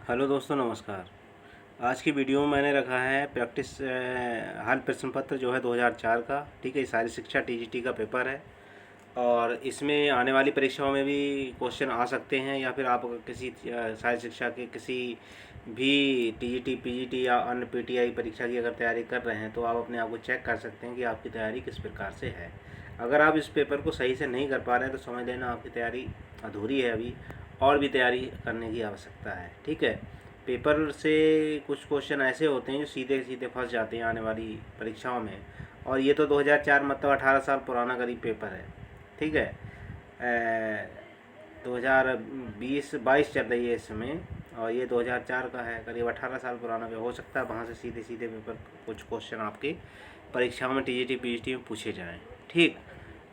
Hello दोस्तों, नमस्कार। आज की वीडियो में मैंने रखा है प्रैक्टिस हल प्रश्न पत्र जो है 2004 का। ठीक है, ये सारी शिक्षा टीजीटी का पेपर है और इसमें आने वाली परीक्षाओं में भी क्वेश्चन आ सकते हैं, या फिर आप अगर किसी सारी शिक्षा के किसी भी टीजीटी पीजीटी या अन्य पीटीआई परीक्षा की अगर तैयारी कर रहे हैं तो आप अपने आप को चेक कर सकते हैं कि आपकी तैयारी किस प्रकार से है। अगर आप इस पेपर को सही से नहीं कर पा रहे हैं तो समझ लेना आपकी तैयारी अधूरी है, अभी और भी तैयारी करने की आवश्यकता है। ठीक है, पेपर से कुछ क्वेश्चन ऐसे होते हैं जो सीधे सीधे फंस जाते हैं आने वाली परीक्षाओं में, और ये तो 2004 मतलब 18 साल पुराना करीब पेपर है। ठीक है, 2020-22 चल रही है इस समय, और ये 2004 का है, करीब 18 साल पुराना पे हो सकता है वहाँ से सीधे सीधे पेपर कुछ क्वेश्चन आपके परीक्षाओं में टीजीटी पीजीटी में पूछे जाएँ। ठीक,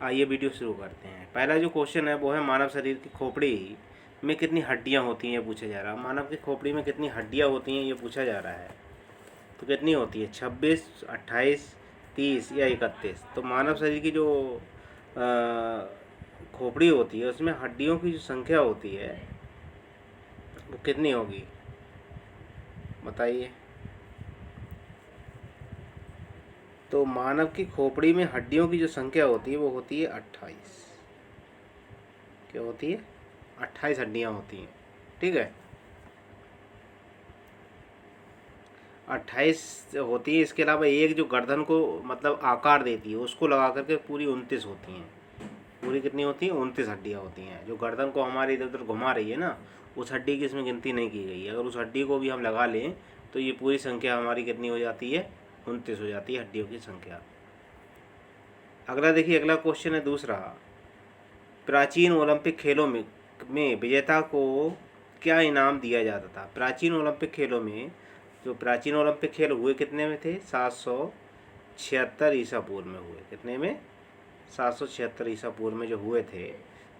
आइए वीडियो शुरू करते हैं। पहला जो क्वेश्चन है वो है मानव शरीर की खोपड़ी में कितनी हड्डियां होती हैं, ये पूछा जा रहा है। मानव की खोपड़ी में कितनी हड्डियां होती हैं ये पूछा जा रहा है। तो कितनी होती है, 26, 28, 30 या 31? तो मानव शरीर की जो खोपड़ी होती है उसमें हड्डियों की जो संख्या होती है वो कितनी होगी, बताइए। तो मानव की खोपड़ी में हड्डियों की जो संख्या होती है वो होती है 28। क्या होती है? 28 हड्डियां होती हैं। ठीक है, 28 होती है। इसके अलावा एक जो गर्दन को मतलब आकार देती है उसको लगा करके पूरी 29 होती हैं। पूरी कितनी होती हैं? 29 हड्डियाँ होती हैं। जो गर्दन को हमारे इधर उधर घुमा रही है ना, उस हड्डी की इसमें गिनती नहीं की गई है। अगर उस हड्डी को भी हम लगा लें तो ये पूरी संख्या हमारी कितनी हो जाती है? 29 हो जाती है हड्डियों की संख्या। अगला देखिए, अगला क्वेश्चन है दूसरा। प्राचीन ओलंपिक खेलों में विजेता को क्या इनाम दिया जाता था? प्राचीन ओलंपिक खेलों में, जो प्राचीन ओलंपिक खेल हुए कितने में थे? 776 ईसा पूर्व में हुए। कितने में? 776 ईसा पूर्व में जो हुए थे।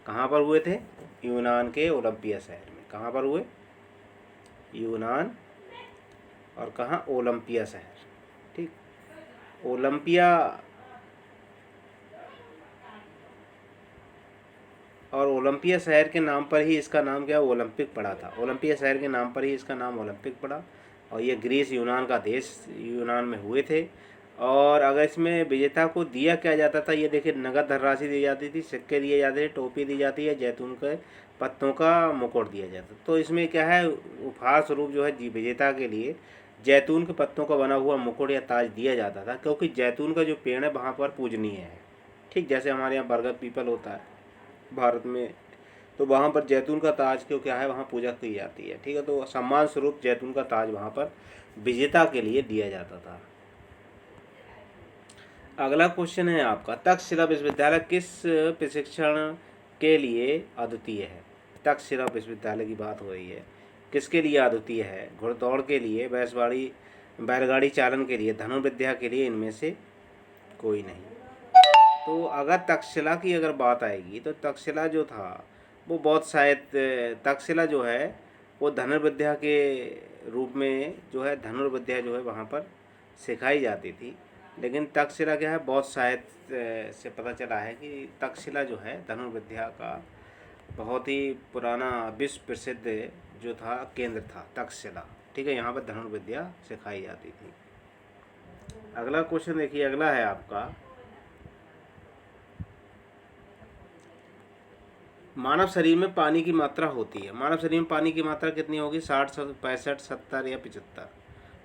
कहाँ पर हुए थे? यूनान के ओलंपिया शहर में। कहाँ पर हुए? यूनान, और कहाँ? ओलंपिया शहर। ठीक, ओलंपिया और ओलंपिया शहर के नाम पर ही इसका नाम क्या? ओलंपिक पड़ा था। ओलंपिया शहर के नाम पर ही इसका नाम ओलंपिक पड़ा, और ये ग्रीस यूनान का देश, यूनान में हुए थे। और अगर इसमें विजेता को दिया क्या जाता था, ये देखिए, नगद धनराशि दी जाती थी, सिक्के दिए जाते थे, टोपी दी जाती है, जैतून के पत्तों का मुकुट दिया जाता। तो इसमें क्या है, उपहार स्वरूप जो है विजेता के लिए जैतून के पत्तों का बना हुआ मुकुट या ताज दिया जाता था, क्योंकि जैतून का जो पेड़ है वहाँ पर पूजनीय है। ठीक, जैसे हमारे यहाँ बरगद पीपल होता है भारत में, तो वहाँ पर जैतून का ताज क्यों क्या है, वहाँ पूजा की जाती है। ठीक है, तो सम्मान स्वरूप जैतून का ताज वहाँ पर विजेता के लिए दिया जाता था। अगला क्वेश्चन है आपका, तक्षशिला विश्वविद्यालय किस प्रशिक्षण के लिए अद्वितीय है? तक्षशिला विश्वविद्यालय की बात हो रही है, किसके लिए अद्वितीय है? घुड़दौड़ के लिए, बैलगाड़ी चालन के लिए, धनुर्विद्या के लिए, इनमें से कोई नहीं। तो अगर तक्षशिला की अगर बात आएगी तो तक्षशिला जो था वो बहुत शायद, तक्षशिला जो है वो धनुर्विद्या के रूप में जो है, धनुर्विद्या जो है वहाँ पर सिखाई जाती थी। लेकिन तक्षशिला क्या है, बहुत शायद से पता चला है कि तक्षशिला जो है धनुर्विद्या का बहुत ही पुराना विश्व प्रसिद्ध जो था केंद्र था तक्षशिला। ठीक है, यहाँ पर धनुर्विद्या सिखाई जाती थी। अगला क्वेश्चन देखिए, अगला है आपका, मानव शरीर में पानी की मात्रा होती है। मानव शरीर में पानी की मात्रा कितनी होगी? 60, 65, 70 या 75?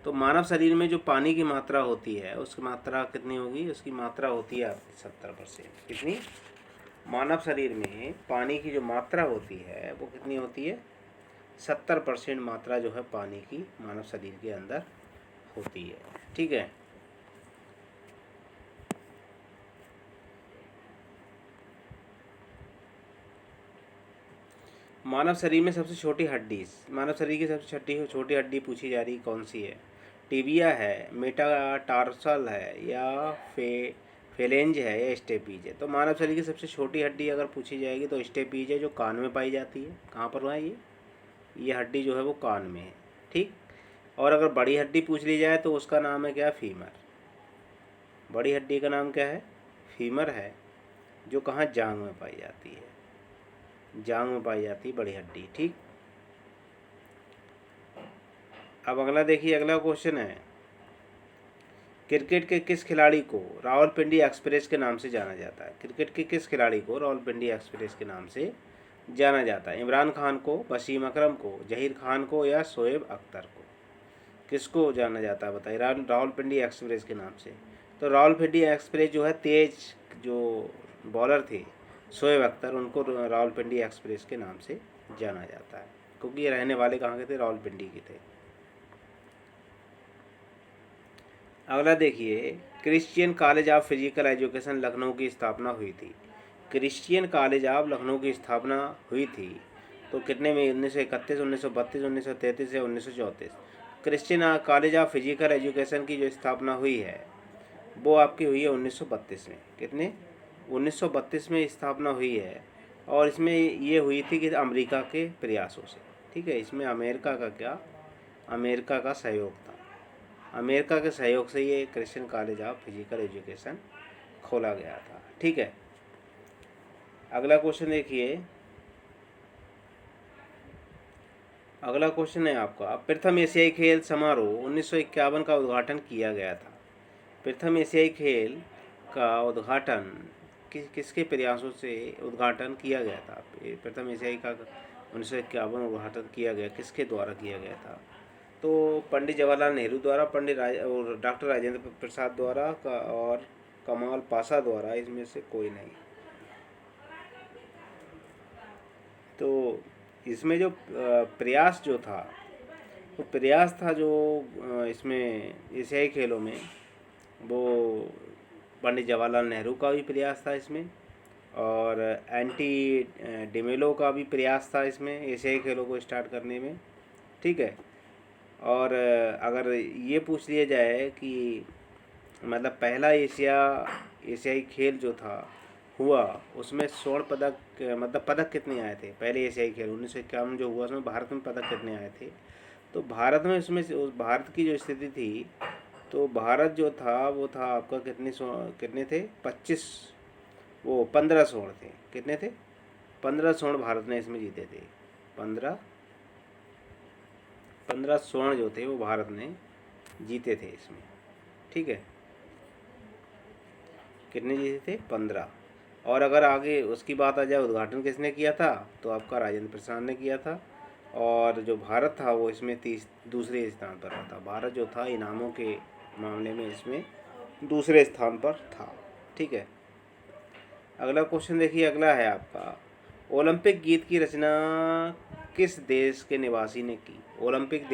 तो मानव शरीर में जो पानी की मात्रा होती है उसकी मात्रा कितनी होगी? उसकी मात्रा होती है 70%। कितनी? मानव शरीर में पानी की जो मात्रा होती है वो कितनी होती है? 70% मात्रा जो है पानी की मानव शरीर के अंदर होती है। ठीक है, मानव शरीर में सबसे छोटी हड्डी, मानव शरीर की सबसे छोटी छोटी हड्डी पूछी जा रही, कौन सी है? टिबिया है, मेटाटार्सल है, या फेलेंज है, या स्टेपीज है? तो मानव शरीर की सबसे छोटी हड्डी अगर पूछी जाएगी तो स्टेपीज है, जो कान में पाई जाती है। कहाँ पर है ये हड्डी जो है वो कान में है। ठीक, और अगर बड़ी हड्डी पूछ ली जाए तो उसका नाम है क्या? फीमर। बड़ी हड्डी का नाम क्या है? फीमर है, जो कहाँ? जांग में पाई जाती है। जांग में पाई जाती है बड़ी हड्डी। ठीक, अब अगला देखिए, अगला क्वेश्चन है, क्रिकेट के किस खिलाड़ी को रावलपिंडी एक्सप्रेस के नाम से जाना जाता है? क्रिकेट के किस खिलाड़ी को रावलपिंडी एक्सप्रेस के नाम से जाना जाता है? इमरान खान को, वसीम अकरम को, जहीर खान को या शोएब अख्तर को? किसको जाना जाता है बताइए रावलपिंडी एक्सप्रेस के नाम से? तो रावलपिंडी एक्सप्रेस जो है, तेज जो बॉलर थे शोएब अख्तर, उनको रावलपिंडी एक्सप्रेस के नाम से जाना जाता है, क्योंकि ये रहने वाले कहाँ के थे? रावलपिंडी के थे। अगला देखिए, Christian college of physical education Lucknow की स्थापना हुई थी। क्रिश्चियन कॉलेज ऑफ लखनऊ की स्थापना हुई थी तो कितने में? 1931, 1932, 1933 या 1934? Christian college of physical education की जो स्थापना हुई है वो आपकी हुई है 1932 में। कितने? 1932 में स्थापना हुई है, और इसमें ये हुई थी कि अमेरिका के प्रयासों से। ठीक है, इसमें अमेरिका का क्या? अमेरिका का सहयोग था। अमेरिका के सहयोग से ये Christian college of physical education खोला गया था। ठीक है, अगला क्वेश्चन देखिए, अगला क्वेश्चन है आपका, प्रथम एशियाई खेल समारोह 1951 का उद्घाटन किया गया था। प्रथम एशियाई खेल का उद्घाटन किसके प्रयासों से उद्घाटन किया गया था? प्रथम एशियाई का 1951 उद्घाटन किया गया, किसके द्वारा किया गया था? तो पंडित जवाहरलाल नेहरू द्वारा, और डॉक्टर राजेंद्र प्रसाद द्वारा और कमाल पाशा द्वारा, इसमें से कोई नहीं। तो इसमें जो प्रयास जो था, वो प्रयास था जो इसमें एशियाई खेलों में, वो पंडित जवाहरलाल नेहरू का भी प्रयास था इसमें, और एंटी डिमेलो का भी प्रयास था इसमें एशियाई खेलों को स्टार्ट करने में। ठीक है, और अगर ये पूछ लिया जाए कि मतलब पहला एशियाई खेल जो था हुआ, उसमें स्वर्ण पदक, मतलब पदक कितने आए थे? पहले एशियाई खेल 1951 जो हुआ, उसमें भारत में पदक कितने आए थे? तो भारत में, इसमें भारत की जो स्थिति थी, तो भारत जो था वो था आपका कितने थे? 15 स्वर्ण थे। कितने थे? 15 स्वर्ण भारत ने इसमें जीते थे। 15 स्वर्ण जो थे वो भारत ने जीते थे इसमें। ठीक है, कितने जीते थे? 15। और अगर आगे उसकी बात आ जाए, उद्घाटन किसने किया था? तो आपका राजेंद्र प्रसाद ने किया था, और जो भारत था वो इसमें दूसरे स्थान पर रहा था। भारत जो था इनामों के मामले में इसमें दूसरे स्थान पर था। ठीक है, अगला क्वेश्चन देखिए, अगला है आपका, ओलंपिक गीत की रचना किस देश के निवासी ने की? ओलंपिक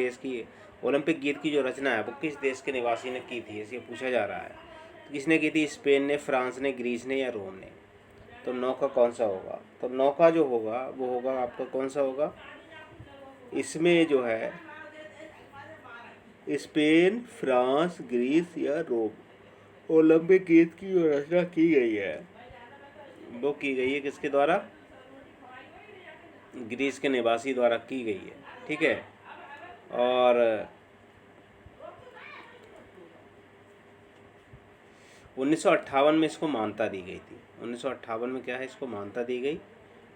गीत की जो रचना है वो किस देश के निवासी ने की थी, ऐसे पूछा जा रहा है। तो किसने की थी? स्पेन ने, फ्रांस ने, ग्रीस ने या रोम ने? तो 9 का कौन सा होगा? तो 9 का जो होगा वो होगा आपका कौन सा होगा? इसमें जो है स्पेन, फ्रांस, ग्रीस या रोम। ओलंपिक गीत की जो रचना की गई है वो की गई है किसके द्वारा? ग्रीस के निवासी द्वारा की गई है। ठीक है, और 1958 में इसको मान्यता दी गई थी। 1958 में क्या है? इसको मान्यता दी गई,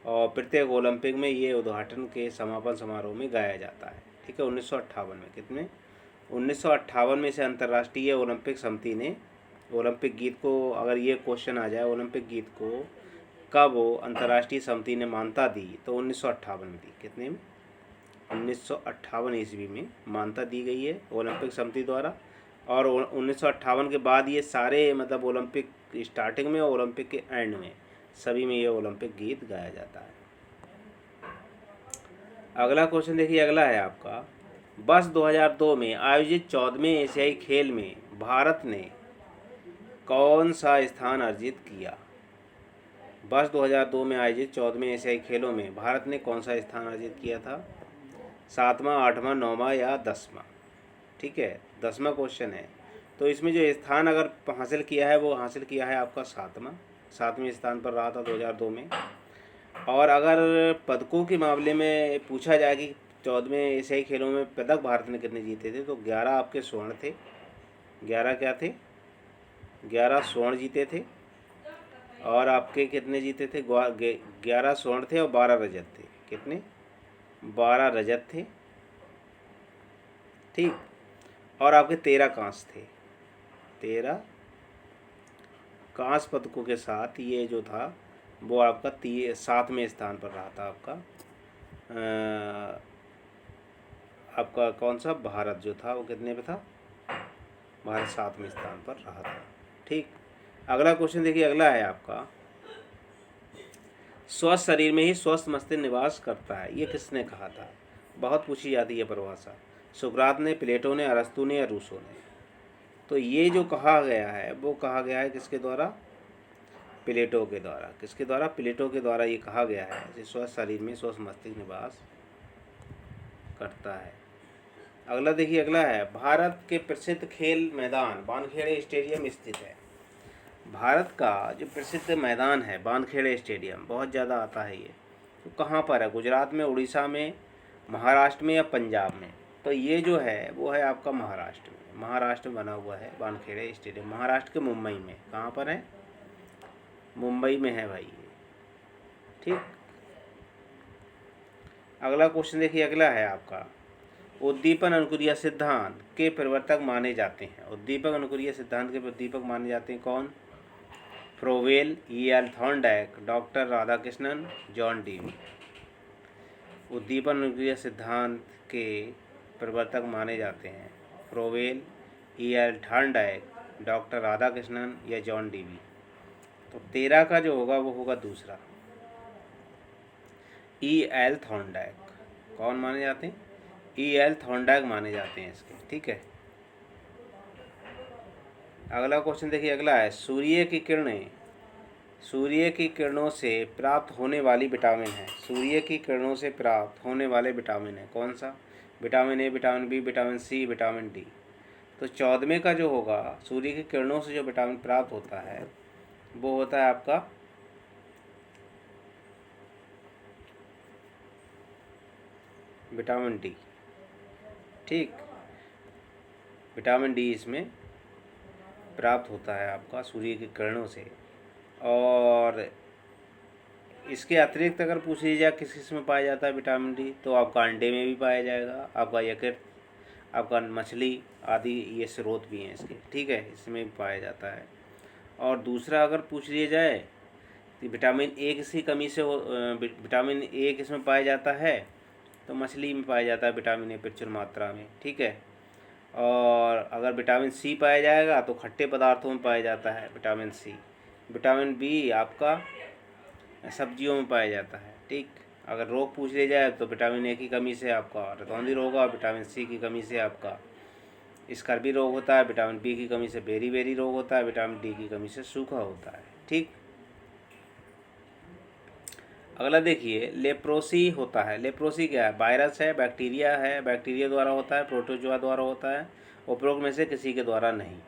और प्रत्येक ओलंपिक में ये उद्घाटन के समापन समारोह में गाया जाता है। ठीक है, 1958 में। कितने? 1958 में से अंतर्राष्ट्रीय ओलंपिक समिति ने ओलंपिक गीत को, अगर ये क्वेश्चन आ जाए ओलंपिक गीत को कब वो अंतर्राष्ट्रीय समिति ने मान्यता दी, तो 1958 में दी। कितने में? 1958 ईस्वी में मान्यता दी गई है ओलंपिक समिति द्वारा, और 1958 के बाद ये सारे, मतलब ओलंपिक स्टार्टिंग में और ओलंपिक के एंड में, सभी में ये ओलंपिक गीत गाया जाता है। अगला क्वेश्चन देखिए, अगला है आपका, वर्ष 2002 में आयोजित 14वें एशियाई खेल में भारत ने कौन सा स्थान अर्जित किया? वर्ष 2002 में आयोजित 14वें एशियाई खेलों में भारत ने कौन सा स्थान अर्जित किया था? 7वां, 8वां, 9वां या 10वां? ठीक है, 10वां क्वेश्चन है। तो इसमें जो स्थान अगर हासिल किया है वो हासिल किया है आपका 7वें स्थान पर रहा था 2002 में। और अगर पदकों के मामले में पूछा जाए कि 14वें एशियाई खेलों में पदक भारत ने कितने जीते थे, तो 11 आपके स्वर्ण थे। 11 क्या थे? 11 स्वर्ण जीते थे, और आपके कितने जीते थे? 11 स्वर्ण थे और 12 रजत थे। कितने? 12 रजत थे। ठीक। और आपके 13 कांस थे, 13 कांस पदकों के साथ ये जो था वो आपका 7वें स्थान पर रहा था। आपका कौन सा, भारत जो था वो कितने पे था, भारत 7वें स्थान पर रहा था। ठीक। अगला क्वेश्चन देखिए, अगला है आपका, स्वस्थ शरीर में ही स्वस्थ मस्तिष्क निवास करता है, ये किसने कहा था? बहुत पूछी जाती है परिभाषा। सुकरात ने, प्लेटो ने, अरस्तु ने या रूसो ने? तो ये जो कहा गया है वो कहा गया है किसके द्वारा? प्लेटो के द्वारा। किसके द्वारा? प्लेटो के द्वारा ये कहा गया है कि स्वस्थ शरीर में स्वस्थ मस्तिष्क निवास करता है। अगला देखिए, अगला है, भारत के प्रसिद्ध खेल मैदान वानखेड़े स्टेडियम स्थित है। भारत का जो प्रसिद्ध मैदान है वानखेड़े स्टेडियम, बहुत ज़्यादा आता है ये, तो कहाँ पर है? गुजरात में, उड़ीसा में, महाराष्ट्र में या पंजाब में? तो ये जो है वो है आपका महाराष्ट्र में। महाराष्ट्र में बना हुआ है वानखेड़े स्टेडियम, महाराष्ट्र के मुंबई में। कहाँ पर है? मुंबई में है भाई ये। ठीक। अगला क्वेश्चन देखिए, अगला है आपका, उद्दीपन अनुक्रिया सिद्धांत के प्रवर्तक माने जाते हैं। उद्दीपक अनुक्रिया सिद्धांत के प्रदीपक माने जाते हैं कौन? फ्रोवेल, E.L. Thorndike, doctor Radhakrishnan, John Dewey. उद्दीपन अनुक्रिया सिद्धांत के प्रवर्तक माने जाते हैं फ्रोवेल, E.L. थॉर्नडाइक, डॉक्टर राधाकृष्णन या जॉन डीवी। तो 13 का जो होगा वो होगा दूसरा, E.L. थॉर्नडाइक। कौन माने जाते हैं? E.L. थॉर्नडाइक माने जाते हैं इसके। ठीक है। अगला क्वेश्चन देखिए, अगला है, सूर्य की किरणों से प्राप्त होने वाली विटामिन है। सूर्य की किरणों से प्राप्त होने वाले विटामिन है कौन सा? Vitamin A, vitamin B, vitamin C, vitamin D. तो 14वें का जो होगा, सूर्य की किरणों से जो विटामिन प्राप्त होता है वो होता है आपका विटामिन डी। ठीक। विटामिन डी इसमें प्राप्त होता है आपका सूर्य की किरणों से। और इसके अतिरिक्त अगर पूछ लीजिए किस किस में पाया जाता है विटामिन डी, तो आपका अंडे में भी पाया जाएगा, आपका यकृत, आपका मछली आदि, ये स्रोत भी हैं इसके। ठीक है, इसमें भी पाया जाता है। और दूसरा अगर पूछ लिया जाए कि विटामिन ए किसकी कमी से विटामिन ए किस में पाया जाता है, तो मछली में पाया जाता है विटामिन ए प्रचुर मात्रा में। ठीक है। और अगर विटामिन सी पाया जाएगा तो खट्टे पदार्थों में पाया जाता है विटामिन सी। विटामिन बी आपका सब्जियों में पाया जाता है। ठीक। अगर रोग पूछ लिया जाए तो विटामिन ए की कमी से आपका रतौंधी रोग होगा, विटामिन सी की कमी से आपका स्कर्वी रोग होता है, विटामिन बी की कमी से बेरी रोग होता है, विटामिन डी की कमी से सूखा होता है। ठीक। अगला देखिए, लेप्रोसी होता है। लेप्रोसी क्या है? वायरस है, बैक्टीरिया है, बैक्टीरिया द्वारा होता है, प्रोटोजोआ द्वारा होता है, उपरोक्त में से किसी के द्वारा नहीं।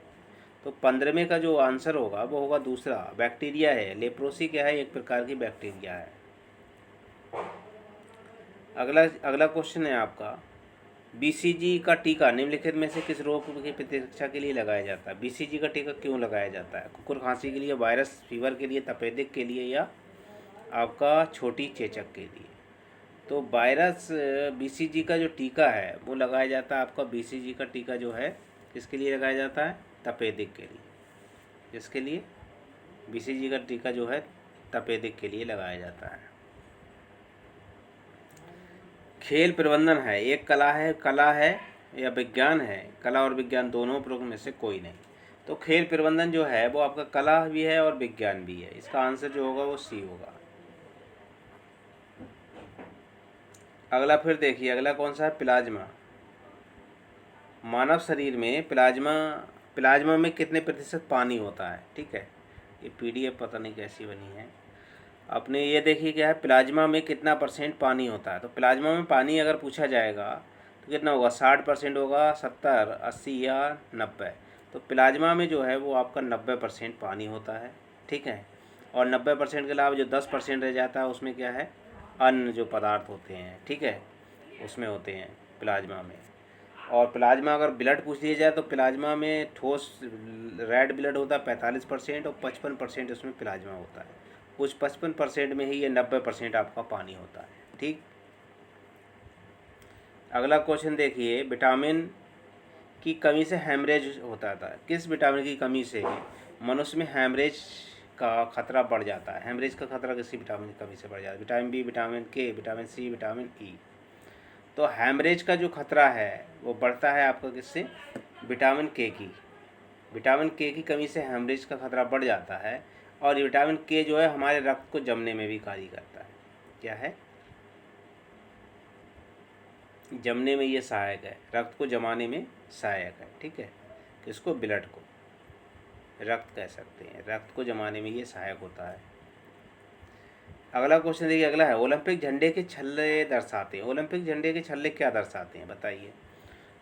तो 15वें का जो आंसर होगा वो होगा दूसरा, बैक्टीरिया है। लेप्रोसी क्या है? एक प्रकार की बैक्टीरिया है। अगला क्वेश्चन है आपका, BCG का टीका निम्नलिखित में से किस रोग की प्रतिरक्षा के लिए लगाया जाता है? BCG का टीका क्यों लगाया जाता है? कुकुर खांसी के लिए, वायरस फीवर के लिए, तपेदिक के लिए, या आपका छोटी चेचक के लिए? तो वायरस BCG का जो टीका है वो लगाया जाता है आपका, BCG का टीका जो है किसके लिए लगाया जाता है? तपेदिक के लिए। जिसके लिए BCG का टीका जो है तपेदिक के लिए लगाया जाता है। खेल प्रबंधन है, एक कला है या विज्ञान है? कला और विज्ञान दोनों प्रयोग में से कोई नहीं। तो खेल प्रबंधन जो है वो आपका कला भी है और विज्ञान भी है। इसका आंसर जो होगा वो सी होगा। अगला फिर देखिए, अगला कौन सा है? प्लाज्मा। मानव शरीर में प्लाज्मा में कितने प्रतिशत पानी होता है? ठीक है, ये PDF पता नहीं कैसी बनी है अपने। ये देखिए क्या है, प्लाज्मा में कितना % पानी होता है? तो प्लाज्मा में पानी अगर पूछा जाएगा तो कितना होगा? 60% होगा, 70, 80 या 90? तो प्लाज्मा में जो है वो आपका 90% पानी होता है। ठीक है। और 90% के अलावा जो 10% रह जाता है उसमें क्या है? अन्य जो पदार्थ होते हैं, ठीक है, उसमें होते हैं प्लाज्मा में। और प्लाज्मा अगर ब्लड पूछ लिया जाए तो प्लाज्मा में ठोस रेड ब्लड होता है 45% और 55% उसमें प्लाज्मा होता है। उस 55% में ही ये 90% आपका पानी होता है। ठीक। अगला क्वेश्चन देखिए, विटामिन की कमी से हेमरेज होता था। किस विटामिन की कमी से मनुष्य में हेमरेज का खतरा बढ़ जाता है? हेमरेज का खतरा किसी विटामिन की कमी से बढ़ जाता है? विटामिन बी, विटामिन के, विटामिन सी, विटामिन ई। तो हेमरेज का जो खतरा है वो बढ़ता है आपका किससे? विटामिन के की। विटामिन के की कमी से हेमरेज का खतरा बढ़ जाता है। और ये विटामिन के जो है हमारे रक्त को जमने में भी कार्य करता है। क्या है? जमने में ये सहायक है, रक्त को जमाने में सहायक है। ठीक है, किसको? ब्लड को, रक्त कह सकते हैं। रक्त को जमाने में ये सहायक होता है। अगला क्वेश्चन देखिए, अगला है ओलंपिक झंडे के छल्ले दर्शाते हैं। ओलंपिक झंडे के छल्ले क्या दर्शाते हैं बताइए?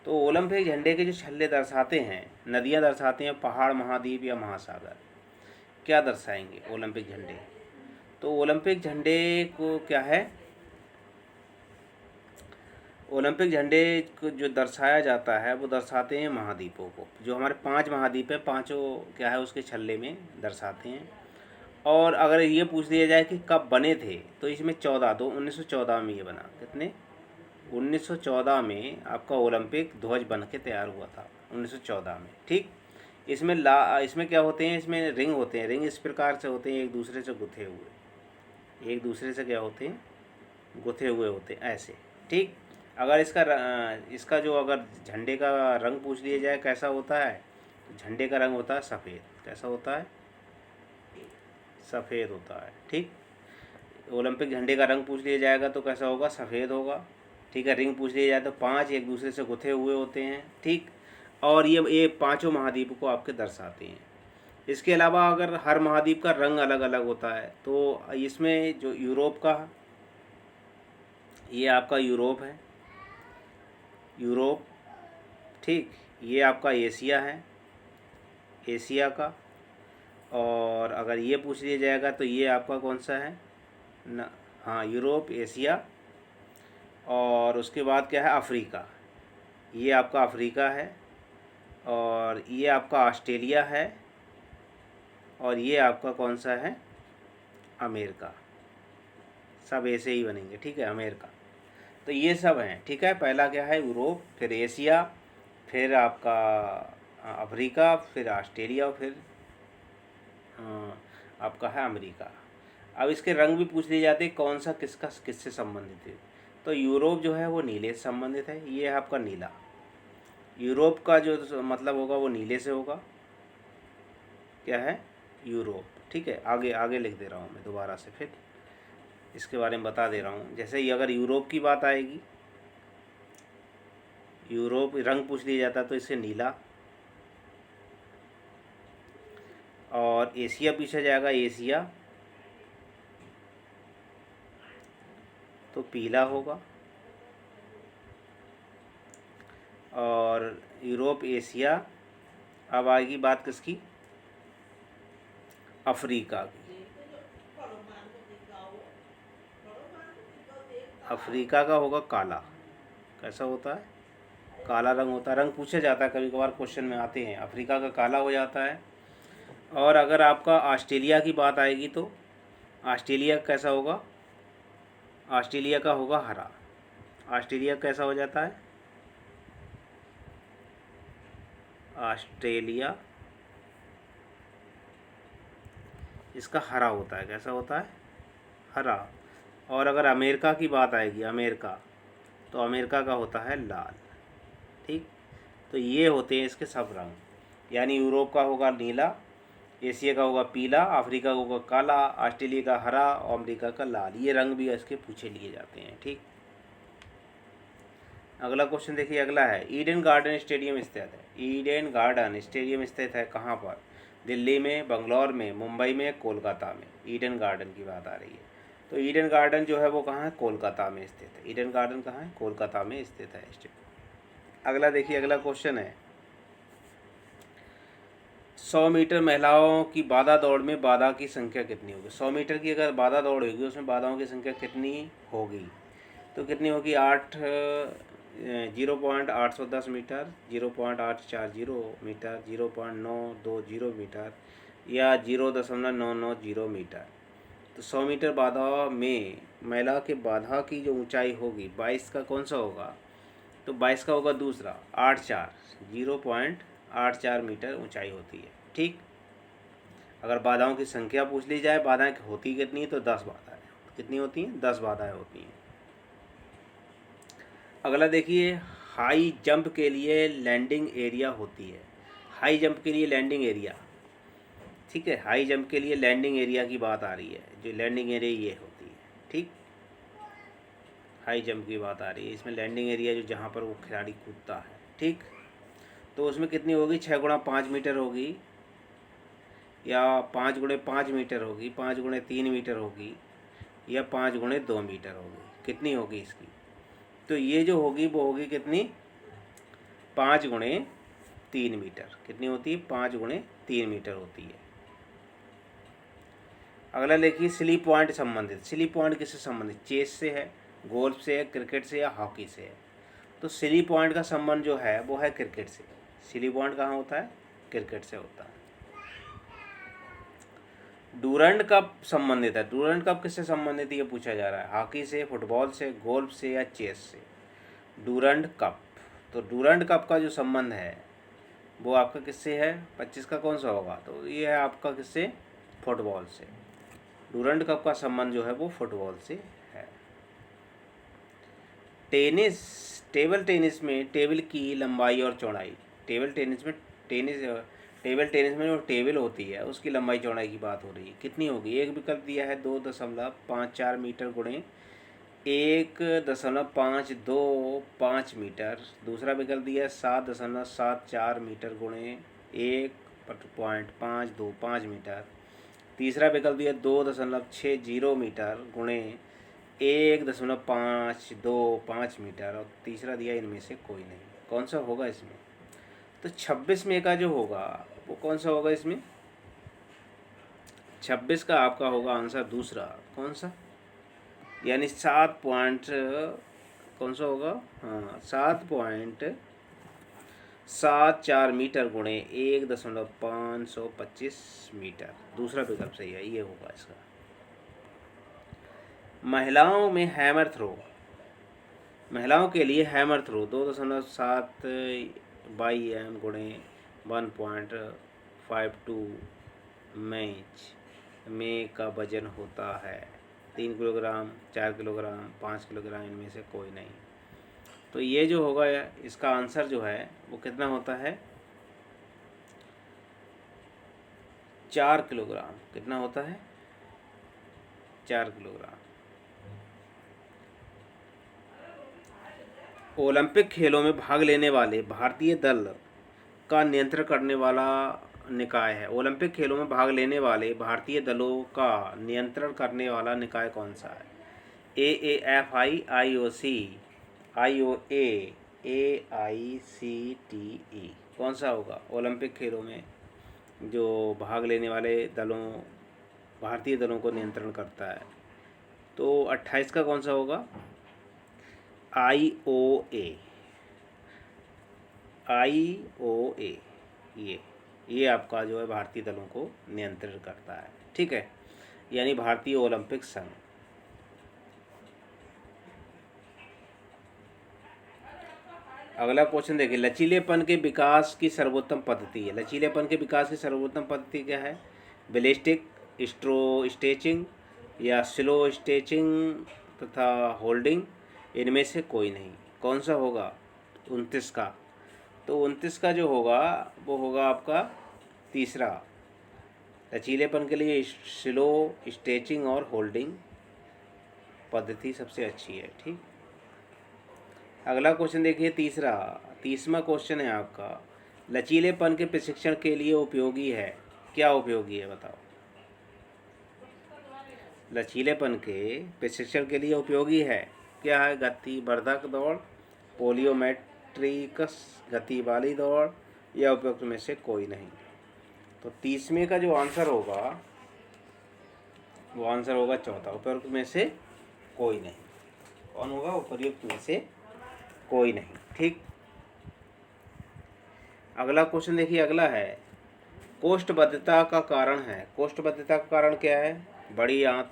तो ओलंपिक झंडे के जो छल्ले दर्शाते हैं, नदियाँ दर्शाते हैं, पहाड़, महाद्वीप या महासागर, क्या दर्शाएंगे ओलंपिक झंडे? तो ओलंपिक झंडे को क्या है? ओलंपिक झंडे को जो दर्शाया जाता है वो दर्शाते हैं महाद्वीपों को। जो हमारे 5 महाद्वीप है, पांचों क्या है उसके छल्ले में दर्शाते हैं। और अगर ये पूछ लिया जाए कि कब बने थे, तो इसमें 14 तो 1914 में ये बना। कितने? 1914 में आपका ओलंपिक ध्वज बन के तैयार हुआ था, 1914 में। ठीक, इसमें क्या होते हैं? इसमें रिंग होते हैं। रिंग इस प्रकार से होते हैं, एक दूसरे से गुथे हुए। एक दूसरे से क्या होते हैं? गुथे हुए होते हैं ऐसे। ठीक, अगर इसका जो अगर झंडे का रंग पूछ लिया जाए कैसा होता है, तो झंडे का रंग होता है सफ़ेद। कैसा होता है? सफ़ेद होता है। ठीक, ओलंपिक झंडे का रंग पूछ लिया जाएगा तो कैसा होगा? सफ़ेद होगा। ठीक है, रिंग पूछ लिया जाए तो 5 एक दूसरे से गुथे हुए होते हैं। ठीक, और ये पांचों महाद्वीप को आपके दर्शाते हैं। इसके अलावा अगर हर महाद्वीप का रंग अलग अलग होता है, तो इसमें जो यूरोप का, ये आपका यूरोप है, यूरोप। ठीक, ये आपका एशिया है, एशिया का। और अगर ये पूछ लिया जाएगा तो ये आपका कौन सा है ना? हाँ, यूरोप, एशिया। और उसके बाद क्या है? अफ्रीका। ये आपका अफ्रीका है। और ये आपका ऑस्ट्रेलिया है। और ये आपका कौन सा है? अमेरिका। सब ऐसे ही बनेंगे। ठीक है, अमेरिका। तो ये सब हैं। ठीक है, पहला क्या है? यूरोप, फिर एशिया, फिर आपका अफ्रीका, फिर ऑस्ट्रेलिया, और फिर आपका है अमेरिका। अब इसके रंग भी पूछ लिए जाते हैं, कौन सा किसका किससे संबंधित है। तो यूरोप जो है वो नीले से संबंधित है। ये है आपका नीला। यूरोप का जो मतलब होगा वो नीले से होगा। क्या है? यूरोप। ठीक है, आगे आगे लिख दे रहा हूँ मैं दोबारा से, फिर इसके बारे में बता दे रहा हूँ। जैसे ही अगर यूरोप की बात आएगी, यूरोप रंग पूछ लिया जाता तो इससे नीला। और एशिया पूछा जाएगा, एशिया तो पीला होगा। और यूरोप, एशिया। अब आएगी बात किसकी? अफ्रीका की। अफ्रीका का होगा काला। कैसा होता है? काला रंग होता है। रंग पूछा जाता है, कभी कभार क्वेश्चन में आते हैं। अफ्रीका का काला हो जाता है। और अगर आपका ऑस्ट्रेलिया की बात आएगी तो ऑस्ट्रेलिया कैसा होगा? ऑस्ट्रेलिया का होगा हरा। ऑस्ट्रेलिया कैसा हो जाता है? ऑस्ट्रेलिया इसका हरा होता है। कैसा होता है? हरा। और अगर अमेरिका की बात आएगी, अमेरिका, तो अमेरिका का होता है लाल। ठीक, तो ये होते हैं इसके सब रंग। यानी यूरोप का होगा नीला, एशिया का होगा पीला, अफ्रीका का होगा काला, ऑस्ट्रेलिया का हरा और अमेरिका का लाल। ये रंग भी इसके पूछे लिए जाते हैं। ठीक, अगला क्वेश्चन देखिए, अगला है ईडन गार्डन स्टेडियम स्थित है। ईडन गार्डन स्टेडियम स्थित है कहाँ पर? दिल्ली में, बंगलौर में, मुंबई में, कोलकाता में। ईडन गार्डन की बात आ रही है। तो ईडन गार्डन जो है वो कहाँ है? कोलकाता में स्थित है। ईडन गार्डन कहाँ है? कोलकाता में स्थित है। अगला देखिए, अगला क्वेश्चन है 100 मीटर महिलाओं की बाधा दौड़ में बाधा की संख्या कितनी होगी? 100 मीटर की अगर बाधा दौड़ होगी उसमें बाधाओं की संख्या कितनी होगी? तो कितनी होगी? 0.810 मीटर, 0.840 मीटर, 0.920 मीटर या 0.990 मीटर। तो 100 मीटर बाधा में महिला के बाधा की जो ऊंचाई होगी 22 का कौन सा होगा? तो 22 का होगा दूसरा 84, 0.84 मीटर ऊंचाई होती है। ठीक, अगर बाधाओं की संख्या पूछ ली जाए, बाधाएं होती कितनी है, तो 10 बाधाएं। कितनी होती हैं? 10 बाधाएं होती हैं। अगला देखिए, हाई जंप के लिए लैंडिंग एरिया होती है। हाई जंप के लिए लैंडिंग एरिया, ठीक है, हाई जंप के लिए लैंडिंग एरिया की बात आ रही है। जो लैंडिंग एरिया ये होती है, ठीक, हाई जंप की बात आ रही है। इसमें लैंडिंग एरिया जो जहाँ पर वो खिलाड़ी कूदता है, ठीक, तो उसमें कितनी होगी? 6 गुणा 5 मीटर होगी, या 5 गुणे 5 मीटर होगी, 5 गुणे 3 मीटर होगी, या 5 गुणे 2 मीटर होगी। कितनी होगी इसकी? तो ये जो होगी वो होगी कितनी? 5 गुणे 3 मीटर। कितनी होती है? 5 गुणे 3 मीटर होती है। अगला देखिए, स्लिप पॉइंट संबंधित। स्लिप पॉइंट किससे संबंधित? चेस से है, गोल्फ से है, क्रिकेट से या हॉकी से है। तो स्लिप पॉइंट का संबंध जो है वो है क्रिकेट से। स्लिप पॉइंट कहाँ होता है? क्रिकेट से होता है। डूरंड कप संबंधित है। डूरंड कप किससे संबंधित ये पूछा जा रहा है? हॉकी से, फुटबॉल से, गोल्फ से या चेस से? Durand cup. तो डूरंड कप का जो संबंध है वो आपका किससे है? 25 का कौन सा होगा? तो ये है आपका किससे? फुटबॉल से। डूरंड कप का संबंध जो है वो फुटबॉल से है। टेनिस, टेबल टेनिस में टेबल की लंबाई और चौड़ाई। टेबल टेनिस में टेबल टेनिस में जो टेबल होती है उसकी लंबाई चौड़ाई की बात हो रही है। कितनी होगी? एक विकल्प दिया है 2.54 मीटर गुणे 1.525 मीटर। दूसरा विकल्प दिया है 7.74 मीटर गुणे 1.525 मीटर। तीसरा विकल्प दिया 2.60 मीटर गुणे 1.525 मीटर। और तीसरा दिया इनमें से कोई नहीं। कौन सा होगा इसमें? तो 26 में का जो होगा वो कौन सा होगा इसमें? 26 का आपका होगा आंसर दूसरा। कौन सा? यानी 7 पॉइंट कौन सा होगा? हाँ, 7.74 मीटर गुणे 1.525 मीटर। दूसरा विकल्प सही है, ये होगा इसका। महिलाओं में हैमर थ्रो। महिलाओं के लिए हैमर थ्रो 2.7 बाई एम गुणे 1.52 मैच में का वजन होता है। 3 किलोग्राम, 4 किलोग्राम, 5 किलोग्राम, इनमें से कोई नहीं। तो ये जो होगा इसका आंसर जो है वो कितना होता है? 4 किलोग्राम। कितना होता है? 4 किलोग्राम। ओलंपिक खेलों में भाग लेने वाले भारतीय दल का नियंत्रण करने वाला निकाय है। ओलंपिक खेलों में भाग लेने वाले भारतीय दलों का नियंत्रण करने वाला निकाय कौन सा है? AAFI, IOC, IOA, AICTE। कौन सा होगा? ओलंपिक खेलों में जो भाग लेने वाले दलों, भारतीय दलों को नियंत्रण करता है। तो 28 का कौन सा होगा? IOA। IOA ये आपका जो है भारतीय दलों को नियंत्रण करता है, ठीक है, यानी भारतीय ओलंपिक संघ। अगला क्वेश्चन देखिए, लचीलेपन के विकास की सर्वोत्तम पद्धति है। लचीलेपन के विकास की सर्वोत्तम पद्धति क्या है? बेलिस्टिक, स्ट्रेचिंग या स्लो स्ट्रेचिंग तथा होल्डिंग, इनमें से कोई नहीं। कौन सा होगा? 29 का। तो 29 का जो होगा वो होगा आपका तीसरा। लचीलेपन के लिए स्लो स्ट्रेचिंग और होल्डिंग पद्धति सबसे अच्छी है, ठीक। अगला क्वेश्चन देखिए, 30वां क्वेश्चन है आपका, लचीलेपन के प्रशिक्षण के लिए उपयोगी है। क्या उपयोगी है बताओ? लचीलेपन के प्रशिक्षण के लिए उपयोगी है क्या है? गतिवर्धक दौड़, पोलियोमेट्रिकस गति वाली दौड़, या उपयुक्त में से कोई नहीं। तो 30वें का जो आंसर होगा वो आंसर होगा चौथा, उपयुक्त में से कोई नहीं। कौन होगा? उपयुक्त में से कोई नहीं, ठीक। अगला क्वेश्चन देखिए, अगला है कोष्ठबद्धता का कारण है। कोष्ठबद्धता का कारण क्या है? बड़ी आंत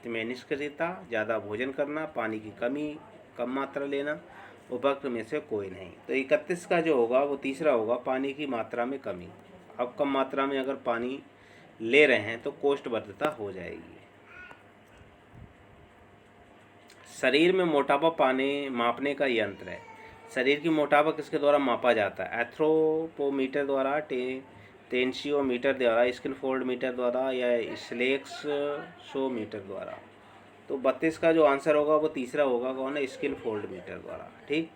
में निष्क्रियता, ज़्यादा भोजन करना, पानी की कमी, कम मात्रा लेना, उपरोक्त में से कोई नहीं। तो 31 का जो होगा वो तीसरा होगा, पानी की मात्रा में कमी। अब कम मात्रा में अगर पानी ले रहे हैं तो कोष्ठबद्धता हो जाएगी। शरीर में मोटापा पाने मापने का यंत्र है। शरीर की मोटापा किसके द्वारा मापा जाता है? एथ्रोपोमीटर द्वारा, टेंशियोमीटर द्वारा, स्किन फोल्ड मीटर द्वारा या स्लेक्सोमीटर द्वारा। तो 32 का जो आंसर होगा वो तीसरा होगा, कौन है? स्किन फोल्ड मीटर द्वारा। ठीक।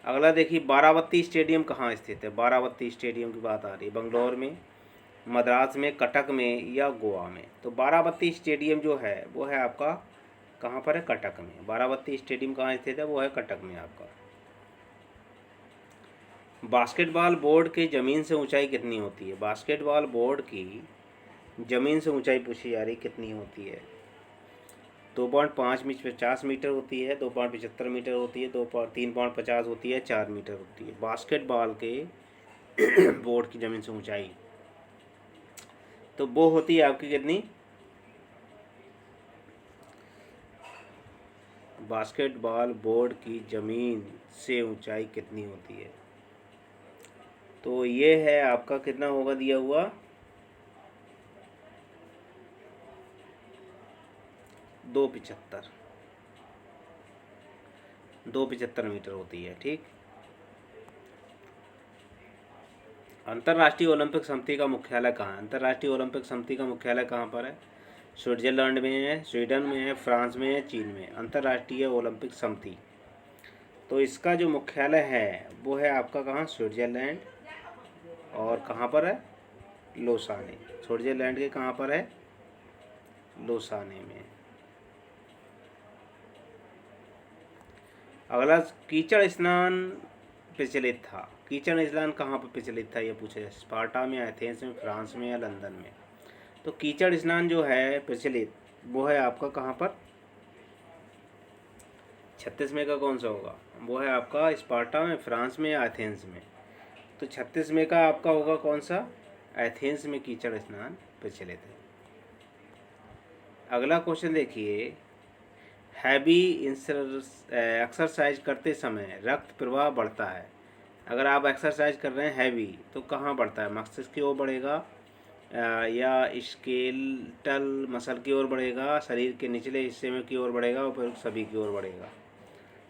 अगला देखिए, बारावती स्टेडियम कहाँ स्थित है? बारावती स्टेडियम की बात आ रही है। बंगलौर में, मद्रास में, कटक में या गोवा में? तो बारावती स्टेडियम जो है वो है आपका कहाँ पर है? कटक में। बारावती स्टेडियम कहाँ स्थित है? वो है कटक में आपका। बास्केटबॉल बोर्ड की ज़मीन से ऊंचाई कितनी होती है? बास्केटबॉल बोर्ड की ज़मीन से ऊंचाई पूछी जा रही, कितनी होती है? 2.50 मीटर होती है, 2.75 मीटर होती है, 3.50 होती है, 4 मीटर होती है। बास्केटबॉल के बोर्ड की ज़मीन से ऊंचाई तो वो होती है आपकी कितनी? बास्केटबॉल बोर्ड की ज़मीन से ऊंचाई कितनी होती है? तो ये है आपका, कितना होगा दिया हुआ? 2.75 मीटर होती है। ठीक। अंतर्राष्ट्रीय ओलंपिक समिति का मुख्यालय कहाँ है? अंतर्राष्ट्रीय ओलंपिक समिति का मुख्यालय कहाँ पर है? स्विट्जरलैंड में है, स्वीडन में है, फ्रांस में है, चीन में। अंतर्राष्ट्रीय ओलंपिक समिति, तो इसका जो मुख्यालय है वो है आपका कहाँ? स्विट्जरलैंड। और कहाँ पर है? लोसाने। स्विट्जरलैंड के कहाँ पर है? लोसाने में। अगला, कीचड़ स्नान प्रचलित था। कीचड़ स्नान कहाँ पर प्रचलित था ये पूछा जाए? स्पार्टा में, एथेंस में, फ्रांस में या लंदन में? तो कीचड़ स्नान जो है प्रचलित वो है आपका कहाँ पर? 36 में का कौन सा होगा? वो है आपका स्पार्टा में, फ्रांस में या एथेंस में? तो 36 में का आपका होगा कौन सा? एथेंस में कीचड़ स्नान प्रचलित है। अगला क्वेश्चन देखिए, हैवी एक्सरसाइज करते समय रक्त प्रवाह बढ़ता है। अगर आप एक्सरसाइज कर रहे हैं हैवी तो कहाँ बढ़ता है? मस्तिष्क की ओर बढ़ेगा या स्केलेटल मसल की ओर बढ़ेगा, शरीर के निचले हिस्से में की ओर बढ़ेगा, ऊपर सभी की ओर बढ़ेगा?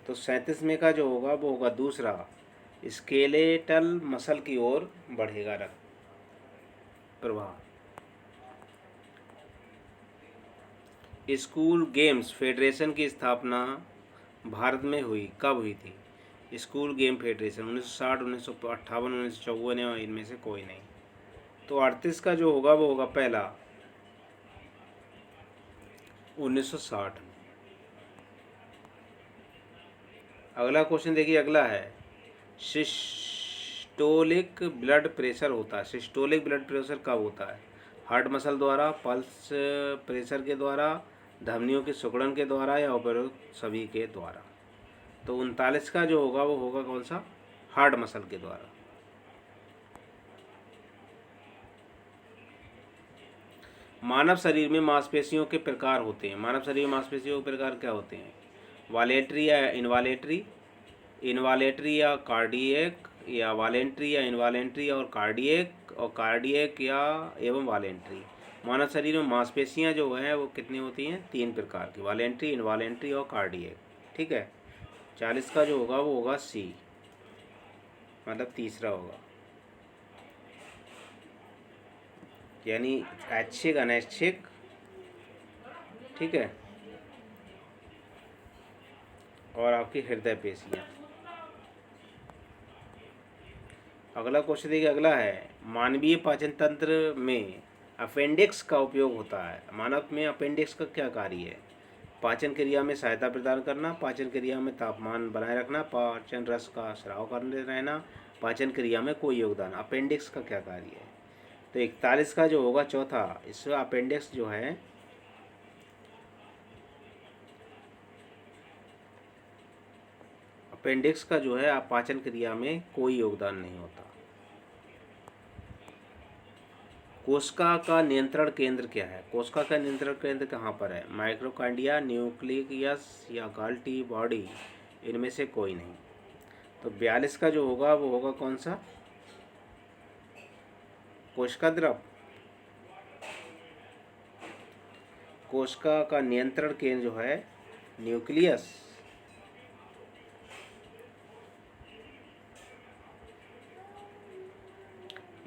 तो 37 में का जो होगा वो होगा दूसरा, स्केलेटल मसल की ओर बढ़ेगा रक्त प्रवाह। स्कूल गेम्स फेडरेशन की स्थापना भारत में हुई, कब हुई थी? स्कूल गेम फेडरेशन 1960, 1958, 1954 या इनमें से कोई नहीं। तो 38 का जो होगा वो होगा पहला, 1960। अगला क्वेश्चन देखिए, अगला है, सिस्टोलिक ब्लड प्रेशर होता है। सिस्टोलिक ब्लड प्रेशर कब होता है? हार्ट मसल द्वारा, पल्स प्रेशर के द्वारा, धमनियों के सिकुड़न के द्वारा या उपरोक्त सभी के द्वारा? तो 39 का जो होगा वो होगा कौन सा? हार्ट मसल के द्वारा। मानव शरीर में मांसपेशियों के प्रकार होते हैं। मानव शरीर में मांसपेशियों के प्रकार क्या होते हैं? वालेटरी या इनवालेटरी, इनवालेटरी या कार्डियक, या वालेंट्री या इनवालेंट्री, और कार्डियक या एवं वालेंट्री। मानव शरीर में मांसपेशियां जो हैं वो कितनी होती हैं? 3 प्रकार की, वालेंट्री, इनवालेंट्री और कार्डियक। ठीक है। 40 का जो होगा वो होगा सी, मतलब तीसरा होगा, यानी ऐच्छिक, अनैच्छिक। ठीक है। और आपकी हृदय पेशियाँ। अगला क्वेश्चन देखिए, अगला है, मानवीय पाचन तंत्र में अपेंडिक्स का उपयोग होता है। मानव में अपेंडिक्स का क्या कार्य है? पाचन क्रिया में सहायता प्रदान करना, पाचन क्रिया में तापमान बनाए रखना, पाचन रस का स्राव करने रहना, पाचन क्रिया में कोई योगदान। अपेंडिक्स का क्या कार्य है? तो 41 का जो होगा चौथा, इसमें अपेंडिक्स जो है अपेंडिक्स का जो है पाचन क्रिया में कोई योगदान नहीं होता। कोशिका का नियंत्रण केंद्र क्या है? कोशिका का नियंत्रण केंद्र कहाँ पर है? माइटोकॉन्ड्रिया, न्यूक्लियस या गाल्टी बॉडी, इनमें से कोई नहीं। तो 42 का जो होगा वो होगा कौन सा? कोशिका द्रव। कोशिका का नियंत्रण केंद्र जो है न्यूक्लियस।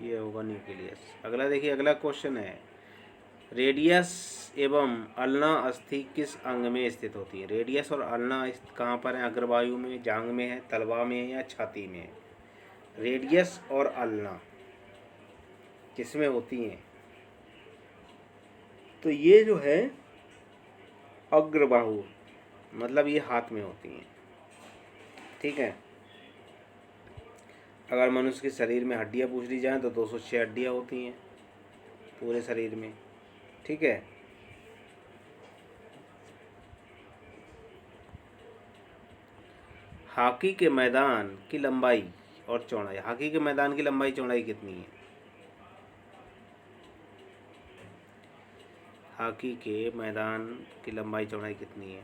ये होगा न्यूक्लियस। अगला देखिए, अगला क्वेश्चन है, रेडियस एवं अल्ना अस्थि किस अंग में स्थित होती है? रेडियस और अल्ना कहाँ पर है? अग्रवायु में, जांघ में है, तलवा में है या छाती में है? रेडियस और अल्ना किस में होती हैं? तो ये जो है अग्रबाहु, मतलब ये हाथ में होती हैं। ठीक है। अगर मनुष्य के शरीर में हड्डियां पूछ ली जाएं तो 206 हड्डियां होती हैं पूरे शरीर में। ठीक है। हॉकी के मैदान की लंबाई और चौड़ाई, हॉकी के मैदान की लंबाई चौड़ाई कितनी है? हॉकी के मैदान की लंबाई चौड़ाई कितनी है?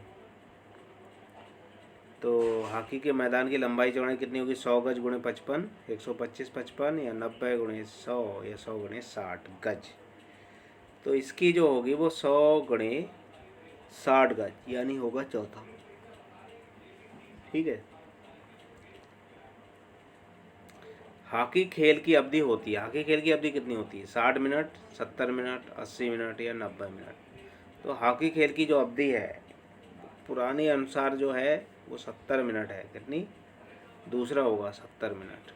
तो हॉकी के मैदान की लंबाई चौड़ाई कितनी होगी? 100 गज गुणे 55, 125 55 या 90 गुणे 100 या 100 गुणे 60 गज। तो इसकी जो होगी वो 100 गुणे 60 गज, यानी होगा चौथा। ठीक है। हॉकी खेल की अवधि होती है, हॉकी खेल की अवधि कितनी होती है? 60 मिनट, 70 मिनट, 80 मिनट या 90 मिनट। तो हॉकी खेल की जो अवधि है पुराने अनुसार जो है वो 70 मिनट है। कितनी? दूसरा होगा 70 minute.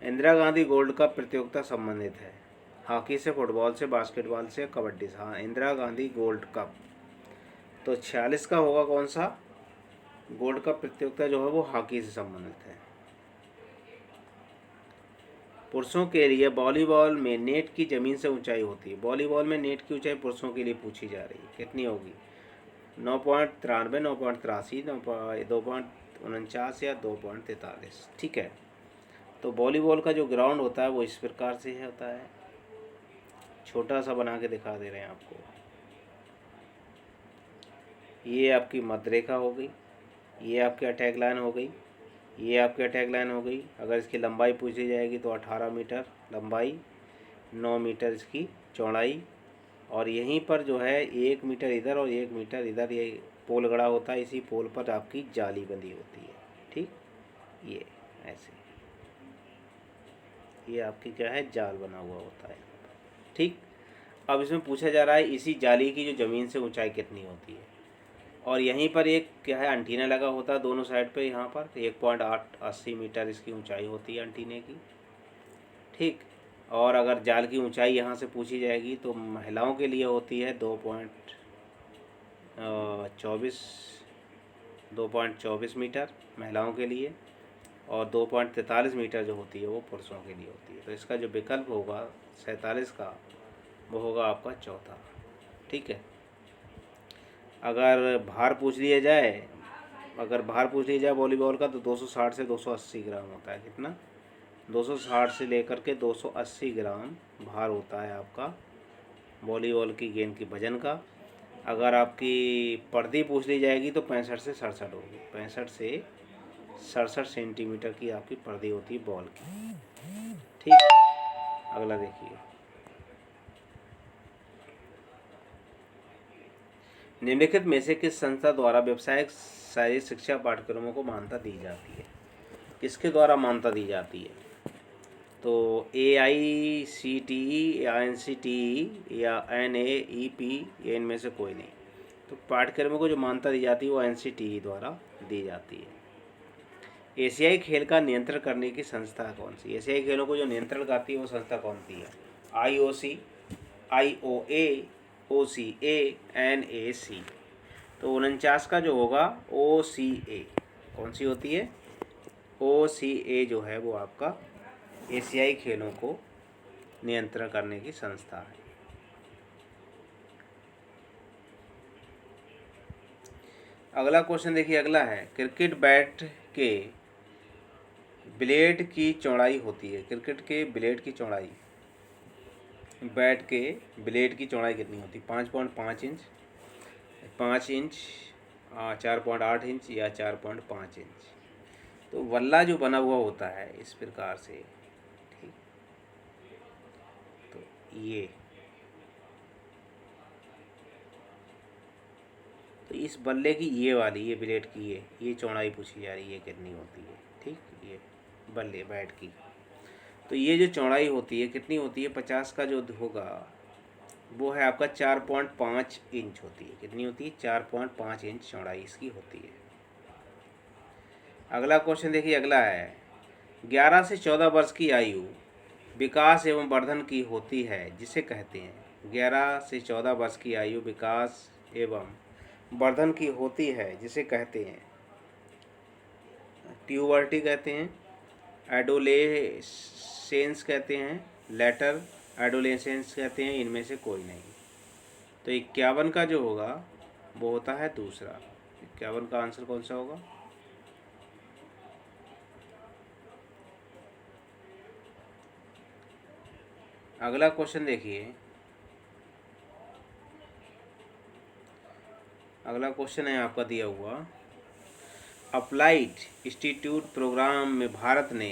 Indira Gandhi gold cup प्रतियोगिता संबंधित है हॉकी से, फुटबॉल से, बास्केटबॉल से, कबड्डी से? हाँ, इंदिरा गांधी गोल्ड कप। तो 46 का होगा कौन सा? गोल्ड कप प्रतियोगिता जो है वो हॉकी से संबंधित है। पुरुषों के लिए वॉलीबॉल में नेट की जमीन से ऊंचाई होती है। वॉलीबॉल में नेट की ऊंचाई पुरुषों के लिए पूछी जा रही है, कितनी होगी? 9.93, 9.83, 2.49 या 2.43। ठीक है। तो वॉलीबॉल का जो ग्राउंड होता है वो इस प्रकार से होता है, छोटा सा बना के दिखा दे रहे हैं आपको। ये आपकी मध्य रेखा हो गई, ये आपकी अटैक लाइन हो गई, ये आपकी अटैक लाइन हो गई। अगर इसकी लंबाई पूछी जाएगी तो 18 मीटर लंबाई, 9 मीटर इसकी चौड़ाई, और यहीं पर जो है 1 मीटर इधर और 1 मीटर इधर ये पोल गड़ा होता है। इसी पोल पर आपकी जाली बंधी होती है। ठीक, ये ऐसे, ये आपकी क्या है? जाल बना हुआ होता है। ठीक। अब इसमें पूछा जा रहा है इसी जाली की जो ज़मीन से ऊंचाई कितनी होती है, और यहीं पर एक क्या है? एंटीना लगा होता है दोनों साइड पे। यहाँ पर 1.80 मीटर इसकी ऊंचाई होती है एंटीने की। ठीक। और अगर जाल की ऊंचाई यहाँ से पूछी जाएगी तो महिलाओं के लिए होती है 2.24 मीटर महिलाओं के लिए, और 2.43 मीटर जो होती है वो पुरुषों के लिए होती है। तो इसका जो विकल्प होगा 47 का, वो होगा आपका चौथा। ठीक है। अगर भार पूछ लिया जाए, वॉलीबॉल का, तो 260 से 280 ग्राम होता है। कितना? 260 से लेकर के 280 ग्राम भार होता है आपका वॉलीबॉल की गेंद की वजन का। अगर आपकी पर्दी पूछ ली जाएगी तो 65 से 67 होगी। 65 से 67 सेंटीमीटर की आपकी पर्दी होती है बॉल की। ठीक। अगला देखिए, निम्नलिखित में से किस संस्था द्वारा व्यावसायिक शारीरिक शिक्षा पाठ्यक्रमों को मान्यता दी जाती है? किसके द्वारा मान्यता दी जाती है? तो AICTE या NCTE या NAEP, या इनमें से कोई नहीं। तो पाठ्यक्रमों को जो मान्यता दी जाती है वो NCTE द्वारा दी जाती है। एशियाई खेल का नियंत्रण करने की संस्था कौन सी? एशियाई खेलों को जो नियंत्रण करती है वो संस्था कौन सी है? IOC, IOA, OCA, NAC। तो 49 का जो होगा OCA। कौन सी होती है? OCA जो है वो आपका एशियाई खेलों को नियंत्रण करने की संस्था है। अगला क्वेश्चन देखिए, अगला है, क्रिकेट बैट के ब्लेड की चौड़ाई होती है, क्रिकेट के ब्लेड की चौड़ाई, बैट के ब्लेड की चौड़ाई कितनी होती है? 5.5 इंच, 5 इंच, 4.8 इंच या 4.5 इंच। तो वल्ला जो बना हुआ होता है इस प्रकार से, ठीक, तो तो इस बल्ले की ये वाली, ये ब्लेड की ये चौड़ाई पूछी जा रही है, ये कितनी होती है, ठीक, ये बल्ले बैट की। तो ये जो चौड़ाई होती है कितनी होती है? 50 का जो होगा वो है आपका 4.5 इंच होती है। कितनी होती है? 4.5 इंच चौड़ाई इसकी होती है। अगला क्वेश्चन देखिए, अगला है 11 से 14 वर्ष की आयु विकास एवं वर्धन की होती है जिसे कहते हैं। 11 से 14 वर्ष की आयु विकास एवं वर्धन की होती है जिसे कहते हैं। प्यूबर्टी कहते हैं, एडोलेसेंस कहते हैं, लेटर एडोलेसेंस कहते हैं, इनमें से कोई नहीं। तो 51 का जो होगा वो होता है दूसरा। 51 का आंसर कौन सा होगा? अगला क्वेश्चन देखिए, अगला क्वेश्चन है आपका दिया हुआ, अप्लाइड इंस्टीट्यूट प्रोग्राम में भारत ने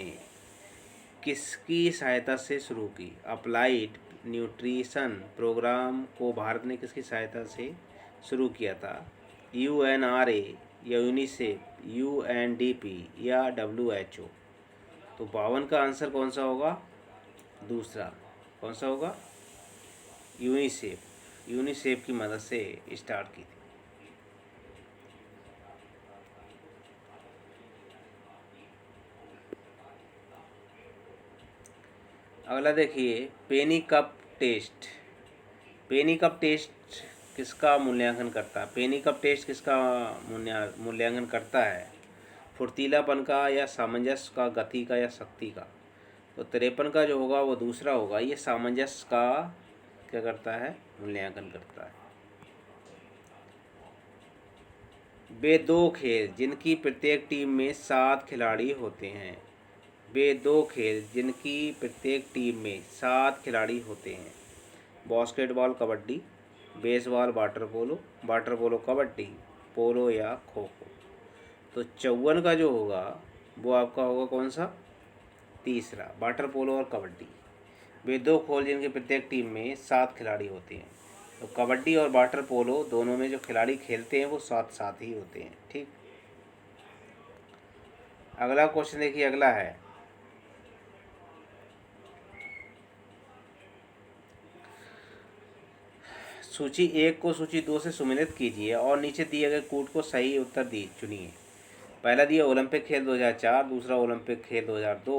किसकी सहायता से शुरू की? अप्लाइड न्यूट्रिशन प्रोग्राम को भारत ने किसकी सहायता से शुरू किया था? UNRA या यूनिसेफ, UNDP या WHO? तो 52 का आंसर कौन सा होगा? दूसरा। कौन सा होगा? यूनिसेफ। यूनिसेफ की मदद से स्टार्ट की थी। अगला देखिए, पेनी कप टेस्ट। पेनी कप टेस्ट किसका मूल्यांकन करता है? पेनी कप टेस्ट किसका मूल्यांकन करता है? फुर्तीलापन का या सामंजस्य का, गति का या शक्ति का? तो 53 का जो होगा वो दूसरा होगा, ये सामंजस्य का क्या करता है? मूल्यांकन करता है। वे दो खेल जिनकी प्रत्येक टीम में 7 खिलाड़ी होते हैं। वे दो खेल जिनकी प्रत्येक टीम में 7 खिलाड़ी होते हैं। Basketball, kabaddi, baseball, water polo, kabaddi, polo या खो खो। तो 54 का जो होगा वो आपका होगा कौन सा? तीसरा, वाटर पोलो और कबड्डी। वे दो खेल जिनके प्रत्येक टीम में 7 खिलाड़ी होते हैं। तो कबड्डी और वाटर पोलो दोनों में जो खिलाड़ी खेलते हैं वो 7 ही होते हैं, ठीक। अगला क्वेश्चन देखिए, अगला है सूची 1 को सूची 2 से सुमेलित कीजिए और नीचे दिए गए कूट को सही उत्तर दी चुनिए। पहला दिया ओलंपिक खेल 2004, दूसरा ओलंपिक खेल 2002,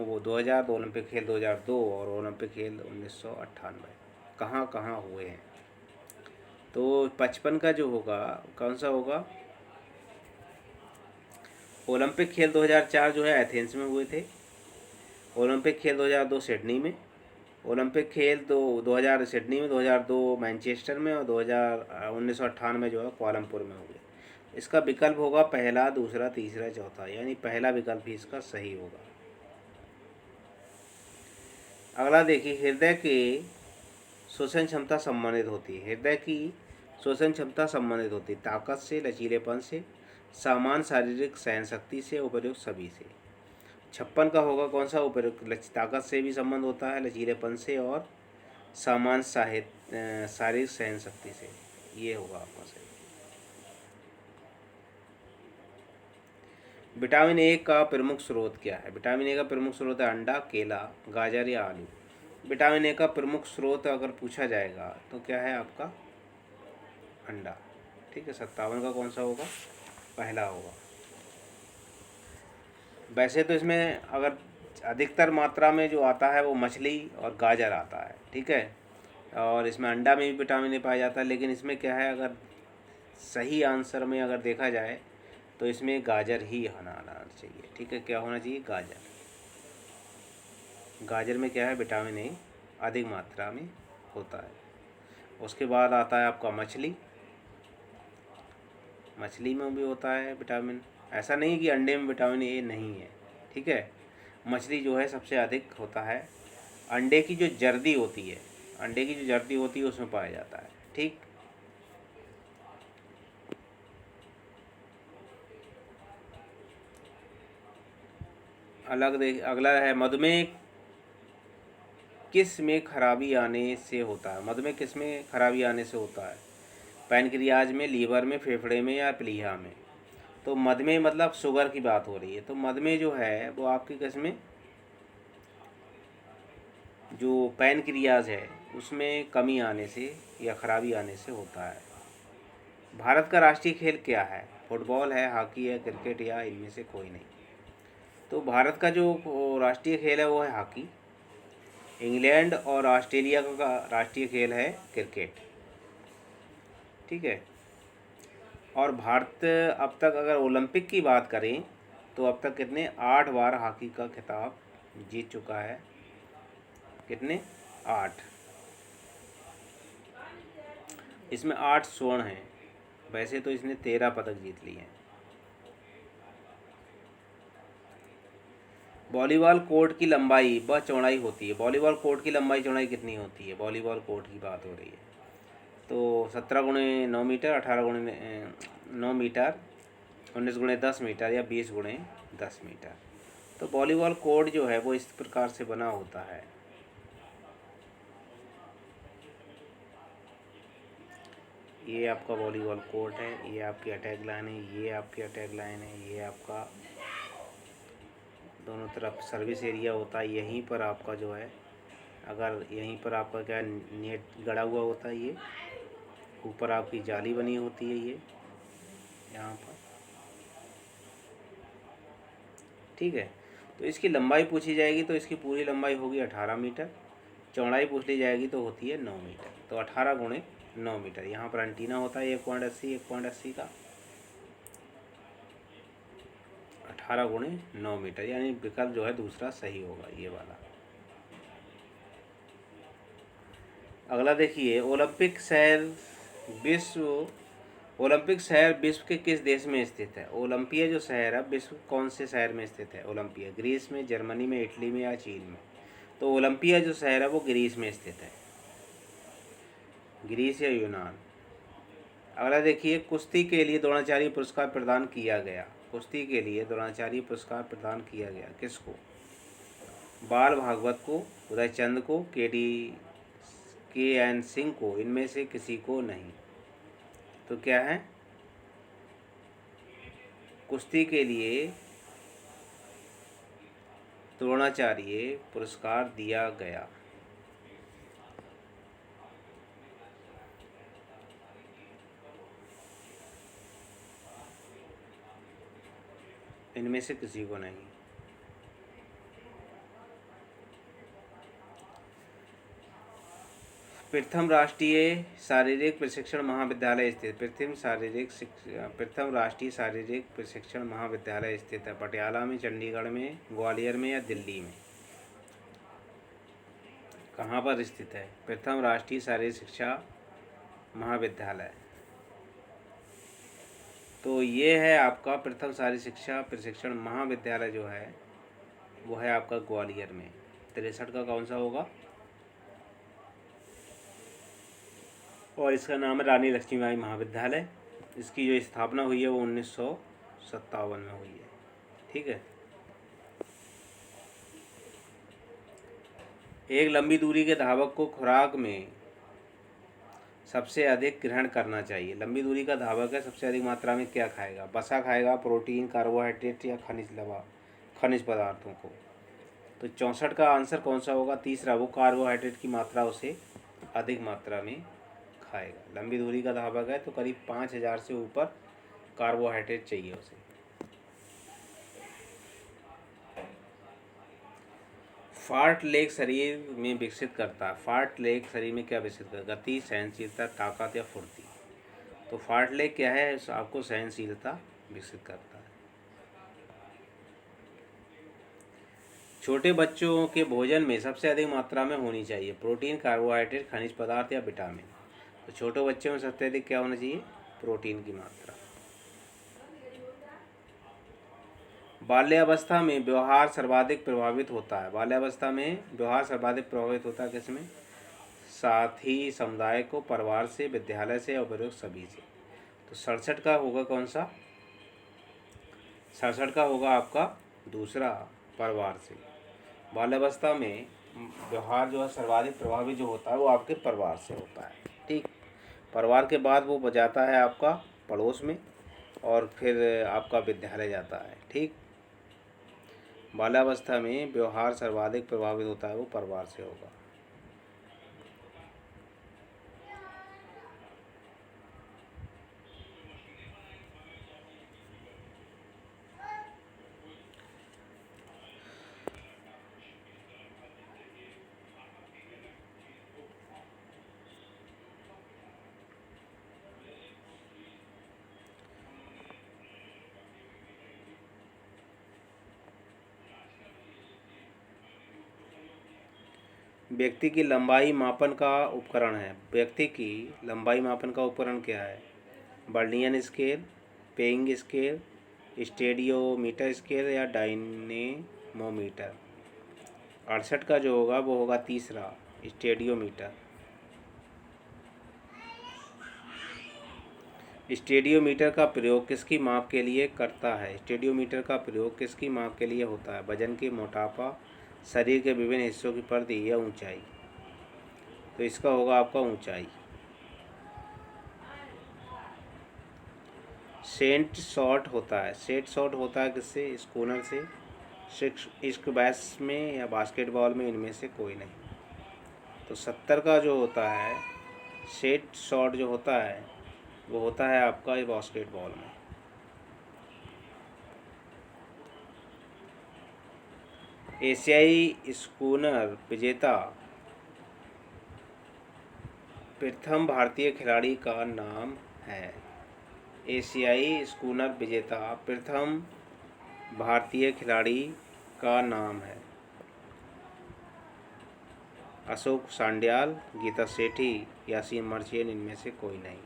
वो 2000, ओलंपिक खेल 2002 और ओलंपिक खेल 1998 कहाँ कहाँ हुए हैं? तो 55 का जो होगा कौन सा होगा? ओलंपिक खेल 2004 जो है एथेंस में हुए थे। ओलंपिक खेल 2002 सिडनी में। ओलंपिक खेल 2000 सिडनी में, 2002 मैनचेस्टर में और 1998 में जो है कोलमपुर में हुए। इसका विकल्प होगा पहला, दूसरा, तीसरा, चौथा, यानी पहला विकल्प ही इसका सही होगा। अगला देखिए, हृदय की श्वसन क्षमता संबंधित होती है। हृदय की श्वसन क्षमता संबंधित होती है ताकत से, लचीलेपन से, सामान्य शारीरिक सहन शक्ति से, उपयुक्त सभी से। 56 का होगा कौन सा? उपयुक्त ताकत से भी संबंध होता है, लचीलेपन से और सामान्य शारीरिक सहन शक्ति से। ये होगा आपका सही। विटामिन ए का प्रमुख स्रोत क्या है? विटामिन ए का प्रमुख स्रोत है अंडा, केला, गाजर या आलू। विटामिन ए का प्रमुख स्रोत अगर पूछा जाएगा तो क्या है आपका? अंडा, ठीक है। 57 का कौन सा होगा? पहला होगा। वैसे तो इसमें अगर अधिकतर मात्रा में जो आता है वो मछली और गाजर आता है, ठीक है, और इसमें अंडा में भी विटामिन ए पाया जाता है, लेकिन इसमें क्या है, अगर सही आंसर में अगर देखा जाए तो इसमें गाजर ही आना चाहिए, ठीक है। क्या होना चाहिए? गाजर। गाजर में क्या है? विटामिन ए अधिक मात्रा में होता है। उसके बाद आता है आपका मछली। मछली में भी होता है विटामिन। ऐसा नहीं कि अंडे में विटामिन ए नहीं है, ठीक है। मछली जो है सबसे अधिक होता है। अंडे की जो जर्दी होती है, अंडे की जो जर्दी होती है उसमें पाया जाता है। ठीक। अगला है मधुमेह किस में खराबी आने से होता है। मधुमेह किस में खराबी आने से होता है? पैनक्रियाज में, लीवर में, फेफड़े में या प्लीहा में? तो मधुमेह मतलब शुगर की बात हो रही है, तो मधुमेह जो है वो आपकी किस में, जो पैनक्रियाज है उसमें कमी आने से या खराबी आने से होता है। भारत का राष्ट्रीय खेल क्या है? फुटबॉल है, हॉकी है, क्रिकेट या इनमें से कोई नहीं? तो भारत का जो राष्ट्रीय खेल है वो है हॉकी। इंग्लैंड और ऑस्ट्रेलिया का राष्ट्रीय खेल है क्रिकेट। ठीक है। और भारत अब तक अगर ओलंपिक की बात करें तो अब तक कितने 8 बार हॉकी का खिताब जीत चुका है। कितने? 8। इसमें 8 स्वर्ण हैं। वैसे तो इसने 13 पदक जीत लिए हैं। वॉलीबॉल कोर्ट की लंबाई व चौड़ाई होती है। वॉलीबॉल कोर्ट की लंबाई चौड़ाई कितनी होती है? वॉलीबॉल कोर्ट की बात हो रही है। तो 17 × 9 मीटर, 18 × 9 मीटर, 19 × 10 मीटर या 20 × 10 मीटर। तो वॉलीबॉल कोर्ट जो है वो इस प्रकार से बना होता है। ये आपका वॉलीबॉल कोर्ट है, ये आपकी अटैक लाइन है, ये आपकी अटैक लाइन है, ये आपका दोनों तरफ सर्विस एरिया होता है। यहीं पर आपका जो है, अगर यहीं पर आपका क्या नेट गड़ा हुआ होता है, ये ऊपर आपकी जाली बनी होती है, ये यहाँ पर। ठीक है। तो इसकी लंबाई पूछी जाएगी तो इसकी पूरी लंबाई होगी 18 मीटर। चौड़ाई पूछ ली जाएगी तो होती है 9 मीटर। तो 18 × 9 मीटर। यहाँ पर एंटीना होता है 1.80 का। 18 × 9 मीटर, यानी विकल्प जो है दूसरा सही होगा, ये वाला। अगला देखिए, ओलंपिक शहर विश्व के किस देश में स्थित है? ओलंपिया जो शहर है विश्व कौन से शहर में स्थित है? ओलंपिया ग्रीस में, जर्मनी में, इटली में या चीन में? तो ओलंपिया जो शहर है वो ग्रीस में स्थित है। ग्रीस या यूनान। अगला देखिए, कुश्ती के लिए द्रोणाचार्य पुरस्कार प्रदान किया गया। कुश्ती के लिए द्रोणाचार्य पुरस्कार प्रदान किया गया किसको? बाल भागवत को, उदयचंद को, के एन सिंह को, इनमें से किसी को नहीं। तो क्या है? कुश्ती के लिए द्रोणाचार्य पुरस्कार दिया गया। इनमें से किसी को नहीं। प्रथम राष्ट्रीय शारीरिक प्रशिक्षण महाविद्यालय स्थित, प्रथम राष्ट्रीय शारीरिक प्रशिक्षण महाविद्यालय स्थित है पटियाला में, चंडीगढ़ में, ग्वालियर में या दिल्ली में? कहाँ पर स्थित है प्रथम राष्ट्रीय शारीरिक शिक्षा महाविद्यालय? तो ये है आपका प्रथम शारीरिक शिक्षा प्रशिक्षण महाविद्यालय जो है वो है आपका ग्वालियर में। 63 का कौन सा होगा? और इसका नाम है रानी लक्ष्मीबाई महाविद्यालय। इसकी जो स्थापना हुई है वो 1957 में हुई है। ठीक है। एक लंबी दूरी के धावक को खुराक में सबसे अधिक ग्रहण करना चाहिए। लंबी दूरी का धावक है, सबसे अधिक मात्रा में क्या खाएगा? वसा खाएगा, प्रोटीन, कार्बोहाइड्रेट या खनिज पदार्थों को? तो 64 का आंसर कौन सा होगा? तीसरा, वो कार्बोहाइड्रेट की मात्रा उसे अधिक मात्रा में खाएगा। लंबी दूरी का धावक है तो करीब 5000 से ऊपर कार्बोहाइड्रेट चाहिए उसे। फार्टलेग शरीर में विकसित करता है। फार्टलेग शरीर में क्या विकसित करता है? गति, सहनशीलता, ताकत या फुर्ती? तो फार्टलेग क्या है? आपको सहनशीलता विकसित करता है। छोटे बच्चों के भोजन में सबसे अधिक मात्रा में होनी चाहिए प्रोटीन, कार्बोहाइड्रेट, खनिज पदार्थ या विटामिन? तो छोटे बच्चों में सबसे अधिक क्या होना चाहिए? प्रोटीन की मात्रा। बाल्यावस्था में व्यवहार सर्वाधिक प्रभावित होता है। बाल्यावस्था में व्यवहार सर्वाधिक प्रभावित होता है किसमें? साथी समुदाय को, परिवार से, विद्यालय से और प्रयोग सभी से। तो 67 का होगा कौन सा? 67 का होगा आपका दूसरा, परिवार से। बाल्यावस्था में व्यवहार जो है सर्वाधिक प्रभावित जो होता है वो आपके परिवार से होता है। ठीक, परिवार के बाद वो जाता है आपका पड़ोस में और फिर आपका विद्यालय जाता है। ठीक, बाल्यावस्था में व्यवहार सर्वाधिक प्रभावित होता है वो परिवार से होगा। व्यक्ति की लंबाई मापन का उपकरण है। व्यक्ति की लंबाई मापन का उपकरण क्या है? बर्नियन स्केल, पेइंग स्केल, स्टेडियोमीटर स्केल या डायनेमोमीटर। 68 का जो होगा वो होगा तीसरा, स्टेडियोमीटर। स्टेडियोमीटर का प्रयोग किसकी माप के लिए करता है? स्टेडियोमीटर का प्रयोग किसकी माप के लिए होता है? वजन की, मोटापा, शरीर के विभिन्न हिस्सों की परिधि या ऊंचाई। तो इसका होगा आपका ऊंचाई। सेंट शॉट होता है। सेट शॉट होता है किससे? स्कूनर से। स्क्वैश में या बास्केटबॉल में, इनमें से कोई नहीं। तो 70 का जो होता है सेट शॉट जो होता है वो होता है आपका ये बास्केटबॉल में। एशियाई स्कूनर विजेता प्रथम भारतीय खिलाड़ी का नाम है। एशियाई स्कूनर विजेता प्रथम भारतीय खिलाड़ी का नाम है। अशोक सांड्याल, गीता सेठी, यासीन मर्चेंट, इनमें से कोई नहीं।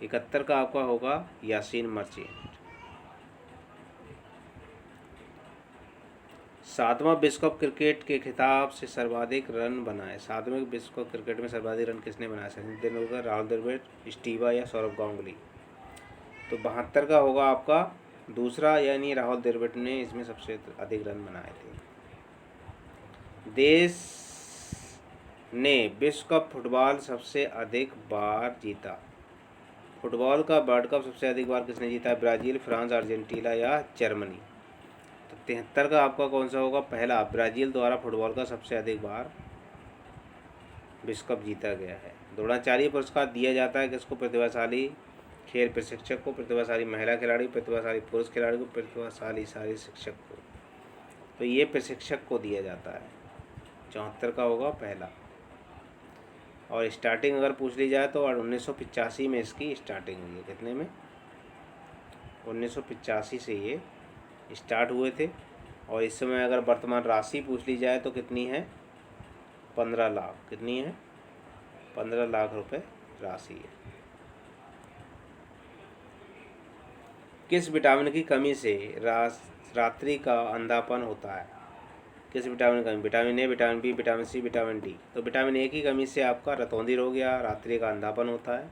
71 का आपका होगा यासीन मर्चेंट। 7वां विश्व कप क्रिकेट के खिताब से सर्वाधिक रन बनाए। 7वें विश्व कप क्रिकेट में सर्वाधिक रन किसने बनाए? सचिन तेंदुलकर, राहुल द्रविड़, स्टीवा या सौरव गांगुली। तो 72 का होगा आपका दूसरा, यानी राहुल द्रविड़ ने इसमें सबसे अधिक रन बनाए थे। देश ने विश्व कप फुटबॉल सबसे अधिक बार जीता। फुटबॉल का वर्ल्ड कप सबसे अधिक बार किसने जीता है? ब्राज़ील, फ्रांस, अर्जेंटीना या जर्मनी। तो 73 का आपका कौन सा होगा? पहला, ब्राज़ील द्वारा फुटबॉल का सबसे अधिक बार विश्व कप जीता गया है। द्रोणाचार्य पुरस्कार दिया जाता है किसको? प्रतिभाशाली खेल प्रशिक्षक को, प्रतिभाशाली महिला खिलाड़ी, प्रतिभाशाली पुरुष खिलाड़ी को, प्रतिभाशाली शारीरिक शिक्षक को। तो ये प्रशिक्षक को दिया जाता है। 74 का होगा पहला। और स्टार्टिंग अगर पूछ ली जाए तो 1985 में इसकी स्टार्टिंग हुई है। कितने में? 1985 से ये स्टार्ट हुए थे। और इस समय अगर वर्तमान राशि पूछ ली जाए तो कितनी है? 15 लाख। कितनी है? 15 लाख रुपए राशि है। किस विटामिन की कमी से रात्रि का अंधापन होता है? किस विटामिन की कमी? Vitamin A, vitamin B, vitamin C, vitamin D. तो विटामिन ए की कमी से आपका रतौंधी रोग या रात्रि का अंधापन होता है।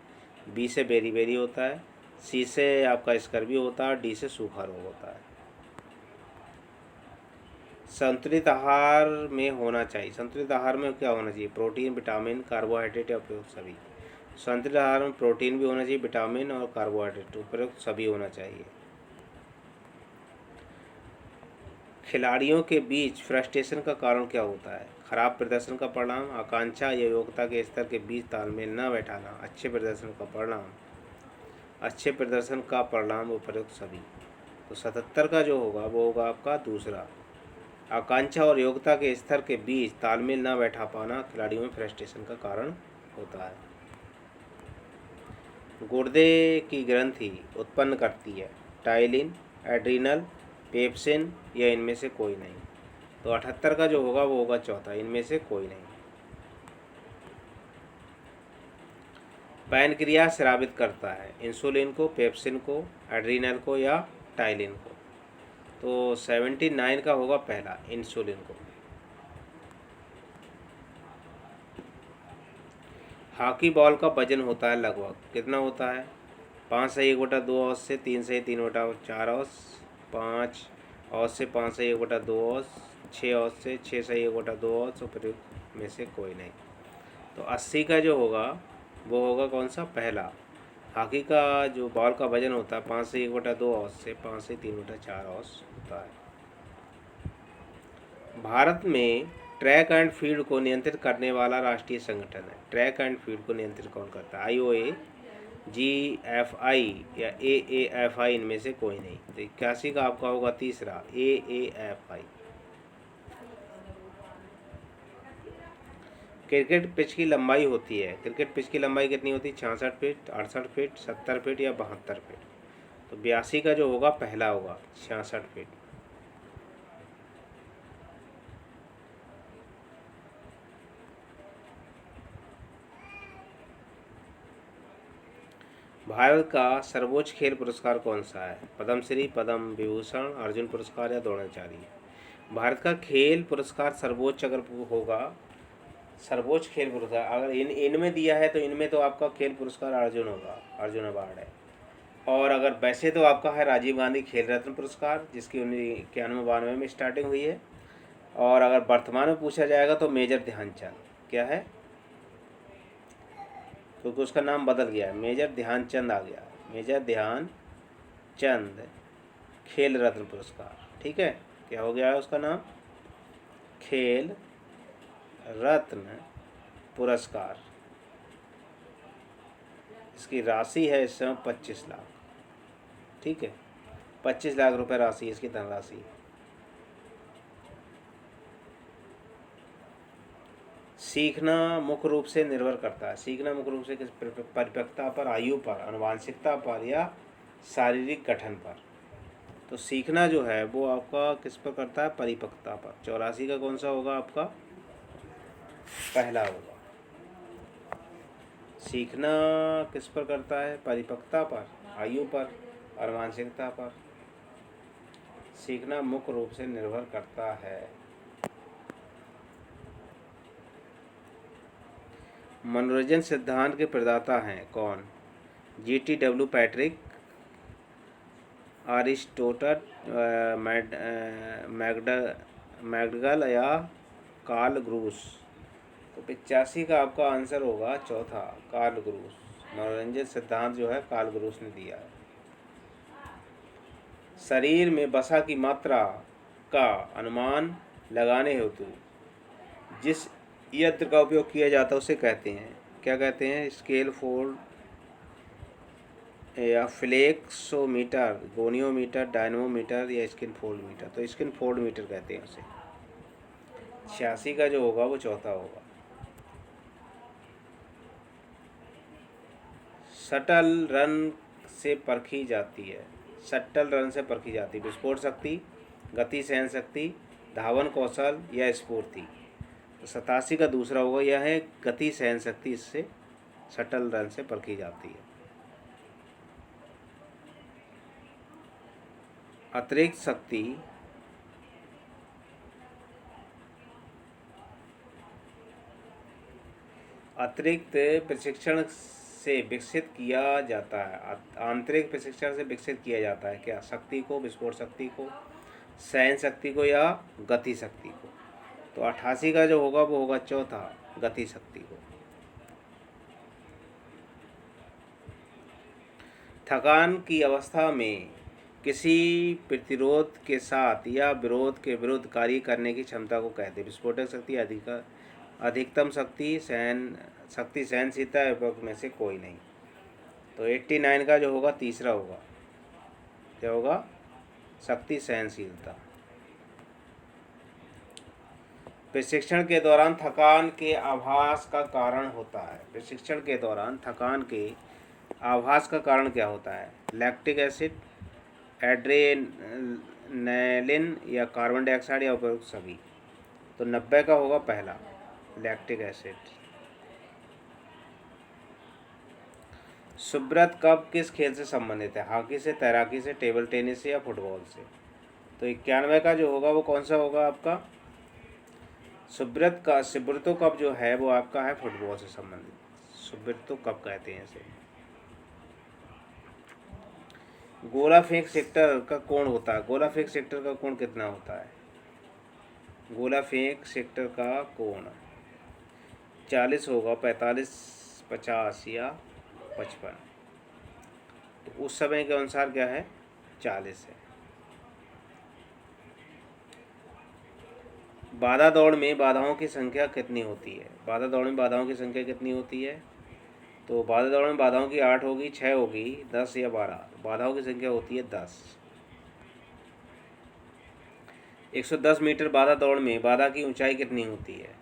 बी से बेरी होता है। सी से आपका स्कर्वी होता है। डी से सूखा रोग होता है। संतुलित आहार में होना चाहिए। संतुलित आहार में क्या होना चाहिए? प्रोटीन, विटामिन, कार्बोहाइड्रेट या उपयुक्त सभी। संतुलित आहार में प्रोटीन भी होना चाहिए, विटामिन और कार्बोहाइड्रेट उपयुक्त सभी होना चाहिए। खिलाड़ियों के बीच फ्रस्ट्रेशन का कारण क्या होता है? खराब प्रदर्शन का परिणाम, आकांक्षा या योग्यता के स्तर के बीच तालमेल न बैठाना, अच्छे प्रदर्शन का परिणाम, अच्छे प्रदर्शन का परिणाम उपयुक्त सभी। तो 77 का जो होगा वो होगा आपका दूसरा, आकांक्षा और योग्यता के स्तर के बीच तालमेल न बैठा पाना खिलाड़ियों में फ्रस्ट्रेशन का कारण होता है। गुर्दे की ग्रंथि उत्पन्न करती है टाइलिन, एड्रीनल, पेप्सिन या इनमें से कोई नहीं। तो 78 का जो होगा वो होगा चौथा, इनमें से कोई नहीं। पैनक्रियास स्रावित करता है इंसुलिन को, पेप्सिन को, एड्रीनल को या टाइलिन को। तो 79 का होगा पहला इंसुलिन को। हॉकी बॉल का वजन होता है लगभग कितना होता है? 5 सही 1/2 औंस से 3 सही 3/4 औंस, 5 औंस से 5 सही 1/2 औंस, 6 औंस से 6 सही 1/2 औंस और प्रयुक्त में से कोई नहीं। तो 80 का जो होगा वो होगा कौन सा? पहला। हॉकी का जो बॉल का वजन होता है 5 से 1/2 औंस से 5 से 3/4 औंस होता है। भारत में ट्रैक एंड फील्ड को नियंत्रित करने वाला राष्ट्रीय संगठन है। ट्रैक एंड फील्ड को नियंत्रित कौन करता है? IOA, GFI या AAFI, इनमें से कोई नहीं। तो 81 का आपका होगा तीसरा AAFI। क्रिकेट पिच की लंबाई होती है, क्रिकेट पिच की लंबाई कितनी होती है? 66 फीट, 68 फीट, 70 फीट या 72 फीट। तो 82 का जो होगा पहला होगा 66 फीट। भारत का सर्वोच्च खेल पुरस्कार कौन सा है? पद्मश्री, पद्म विभूषण, अर्जुन पुरस्कार या द्रोणाचार्य। भारत का खेल पुरस्कार सर्वोच्च अगर होगा, सर्वोच्च खेल पुरस्कार अगर इनमें दिया है तो इनमें तो आपका खेल पुरस्कार अर्जुन होगा, अर्जुन अवार्ड है। और अगर वैसे तो आपका है राजीव गांधी खेल रत्न पुरस्कार, जिसकी 91-92 में स्टार्टिंग हुई है। और अगर वर्तमान में पूछा जाएगा तो मेजर ध्यानचंद। क्या है? क्योंकि उसका नाम बदल गया है, मेजर ध्यानचंद आ गया, मेजर ध्यानचंद खेल रत्न पुरस्कार। ठीक है, क्या हो गया है उसका नाम? खेल रत्न पुरस्कार। इसकी राशि है इस समय 25 लाख। ठीक है, 25 लाख रुपए राशि इसकी धनराशि। सीखना मुख्य रूप से निर्भर करता है, सीखना मुख्य रूप से किस परिपक्वता पर, आयु पर, आनुवांशिकता पर या शारीरिक गठन पर। तो सीखना जो है वो आपका किस पर करता है? परिपक्वता पर। 84 का कौन सा होगा आपका? पहला होगा। सीखना किस पर करता है? परिपक्वता पर, आयु पर और मानसिकता पर। सीखना मुख्य रूप से निर्भर करता है। मनोरंजन सिद्धांत के प्रदाता हैं कौन? GTW पैट्रिक, अरिस्टोटल, मैकडगल या कार्ल ग्रूस। तो 85 का आपका आंसर होगा चौथा, कार्ल ग्रूस। मनोरंजन सिद्धांत जो है कार्ल ग्रूस ने दिया है। शरीर में वसा की मात्रा का अनुमान लगाने हेतु जिस यंत्र का उपयोग किया जाता है उसे कहते हैं, क्या कहते हैं? स्केल फोल्ड या फ्लेक्सोमीटर, गोनियोमीटर, डायनमोमीटर या स्किन फोल्ड मीटर। तो स्किन फोल्ड मीटर कहते हैं उसे। 86 का जो होगा वो चौथा होगा। शटल रन से परखी जाती है, शटल रन से परखी जाती है विस्फोट शक्ति, गति सहन शक्ति, धावन कौशल या स्फूर्ति। तो 87 का दूसरा होगा, यह है गति सहन शक्ति, इससे शटल रन से परखी जाती है। अतिरिक्त शक्ति अतिरिक्त प्रशिक्षण से विकसित किया जाता है, आंतरिक प्रशिक्षण से विकसित किया जाता है। क्या? शक्ति को, विस्फोट शक्ति को, सहन शक्ति को या गति शक्ति को। तो 88 का जो होगा वो होगा चौथा, गति शक्ति को। थकान की अवस्था में किसी प्रतिरोध के साथ या विरोध के विरुद्ध कार्य करने की क्षमता को कहते हैं। विस्फोटक शक्ति, अधिकतम शक्ति, सहनशीलता, उपयुक्त में से कोई नहीं। तो 89 का जो होगा तीसरा होगा, क्या होगा? शक्ति सहनशीलता। प्रशिक्षण के दौरान थकान के आभास का कारण होता है, प्रशिक्षण के दौरान थकान के आभास का कारण क्या होता है? लैक्टिक एसिड, एड्रेनालिन या कार्बन डाइऑक्साइड या उपयुक्त सभी। तो 90 का होगा पहला, लैक्टिक एसिड। सुब्रत कप किस खेल से संबंधित है? हॉकी से, तैराकी से, टेबल टेनिस से या फुटबॉल से। तो 91 का जो होगा वो कौन सा होगा आपका? सुब्रतो कप जो है वो आपका है फुटबॉल से संबंधित। सुब्रतो कप कहते हैं इसे। गोला फेंक सेक्टर का कोण होता है। गोला फेंक सेक्टर का कोण कितना होता है? गोला फेंक सेक्टर का कोण 40 होगा, 45, 50 या 55। तो उस समय के अनुसार क्या है? 40 है। बाधा दौड़ में बाधाओं की संख्या कितनी होती है? बाधा दौड़ में बाधाओं की संख्या कितनी होती है? तो बाधा दौड़ में बाधाओं की 8 होगी, 6 होगी, 10 या 12। बाधाओं की संख्या होती है 10। 110 मीटर बाधा दौड़ में बाधा की ऊंचाई कितनी होती है?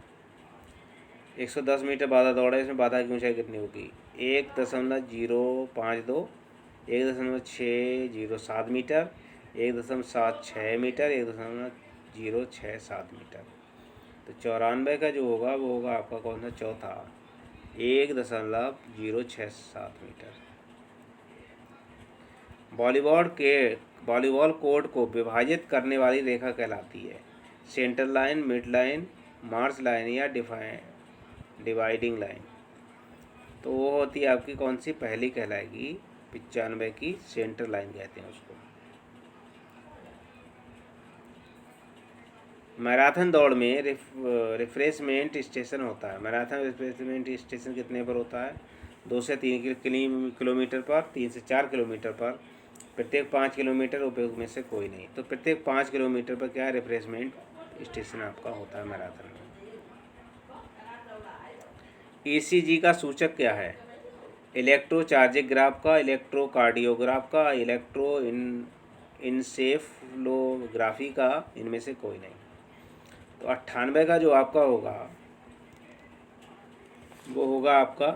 110 मीटर बाधा दौड़ है, इसमें बाधा की ऊंचाई कितनी होगी? 1.052, 1.607 मीटर, 1.76 मीटर, 1.067 मीटर। तो 94 का जो होगा वो होगा आपका कौन सा? चौथा, 1.067 मीटर। वॉलीबॉल कोर्ट को विभाजित करने वाली रेखा कहलाती है? सेंटर लाइन, मिड लाइन, मार्च लाइन या डिवाइडिंग लाइन। तो वो होती है आपकी कौन सी? पहली कहलाएगी, 95 की सेंटर लाइन कहते हैं उसको। मैराथन दौड़ में रिफ्रेशमेंट स्टेशन होता है। मैराथन रिफ्रेशमेंट स्टेशन कितने पर होता है? 2 से 3 किलोमीटर पर, 3 से 4 किलोमीटर पर, प्रत्येक 5 किलोमीटर उपयोग में से कोई नहीं। तो प्रत्येक 5 किलोमीटर पर क्या रिफ्रेशमेंट स्टेशन आपका होता है मैराथन में। ईसीजी का सूचक क्या है? इलेक्ट्रोचार्जियोग्राफ का, इलेक्ट्रोकार्डियोग्राफ का, इलेक्ट्रोइंसेफ्लोग्राफी का, इनमें से कोई नहीं। तो 98 का जो आपका होगा वो होगा आपका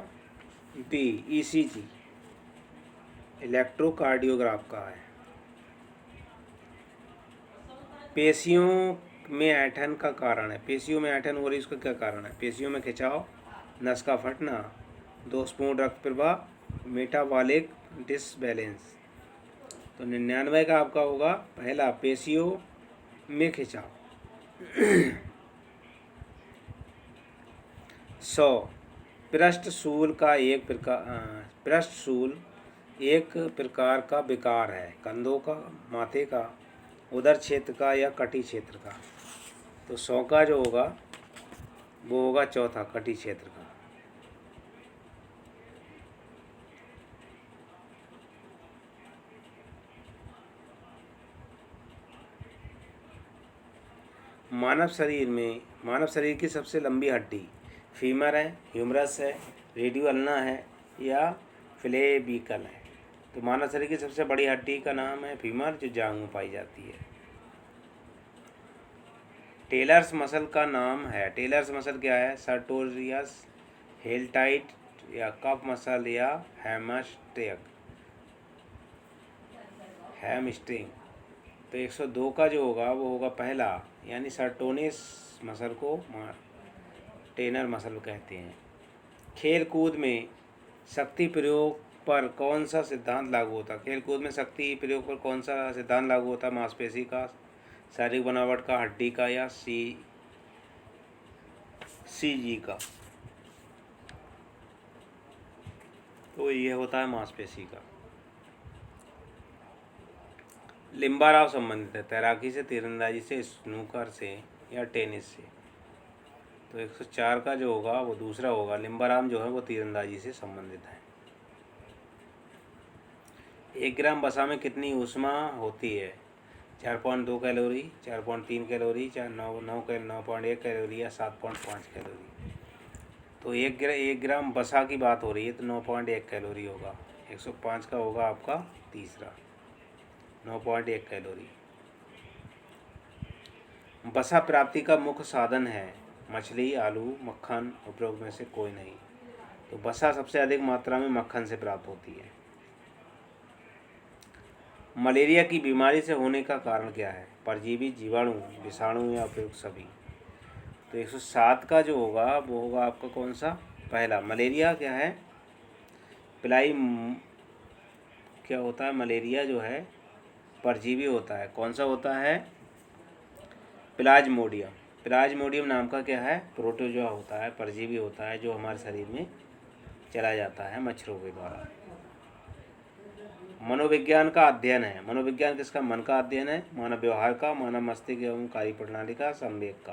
बी, ईसीजी, इलेक्ट्रोकार्डियोग्राफ का है। पेशियों में ऐंठन का कारण है। पेशियों में ऐंठन हो रही है, उसका क्या कारण है? पेशियों में खिंचाव, नस का फटना, दोषपूर्ण रक्त प्रवाह, मेटाबॉलिक डिसबैलेंस। तो 99 का आपका होगा पहला, पेशियों में खिंचाव। 100, पृष्ठशूल एक प्रकार का विकार है। कंधों का, माथे का, उदर क्षेत्र का या कटी क्षेत्र का। तो 100 का जो होगा वो होगा चौथा, कटी क्षेत्र का। मानव शरीर की सबसे लंबी हड्डी फीमर है, ह्यूमरस है, रेडियो अल्ना है या फ्लेबिकल है। तो मानव शरीर की सबसे बड़ी हड्डी का नाम है फीमर, जो जांघ में पाई जाती है। टेलर्स मसल का नाम है। टेलर्स मसल क्या है? सर्टोरियस, हेलटाइट या कफ मसल या हैमस्ट्रिंग। तो 102 का जो होगा वो होगा पहला, यानी सर्टोनिस मसल को टेनर मसल कहते हैं। खेल कूद में शक्ति प्रयोग पर कौन सा सिद्धांत लागू होता है? खेल कूद में शक्ति प्रयोग पर कौन सा सिद्धांत लागू होता है? मांसपेशी का, शारीरिक बनावट का, हड्डी का या सीजी का। तो ये होता है मांसपेशी का। लिम्बाराव संबंधित है तैराकी से, तीरंदाजी से, स्नूकर से या टेनिस से। तो 104 का जो होगा वो दूसरा होगा, लिम्बाराव जो है वो तीरंदाजी से संबंधित है। 1 ग्राम वसा में कितनी ऊष्मा होती है? 4.2 कैलोरी, 4.3 कैलोरी, 9.1 कैलोरी या 7.5 कैलोरी। तो 1 ग्राम वसा की बात हो रही है तो 9.1 कैलोरी होगा। 105 का होगा आपका तीसरा, 9.1 कैलोरी। वसा प्राप्ति का मुख्य साधन है मछली, आलू, मक्खन, उपयोग में से कोई नहीं। तो वसा सबसे अधिक मात्रा में मक्खन से प्राप्त होती है। मलेरिया की बीमारी से होने का कारण क्या है? परजीवी, जीवाणु, विषाणु या उपयुक्त सभी। तो 107 का जो होगा वो होगा आपका कौन सा? पहला, मलेरिया क्या है? क्या होता है? मलेरिया जो है परजीवी होता है। कौन सा होता है? प्लाज्मोडियम। प्लाज्मोडियम नाम का क्या है? प्रोटोजोआ होता है, परजीवी होता है, जो हमारे शरीर में चला जाता है मच्छरों के द्वारा। मनोविज्ञान का अध्ययन है। मनोविज्ञान किसका? मन का अध्ययन है, मानव व्यवहार का, मानव मस्तिष्क एवं कार्यप्रणाली का, संवेग का।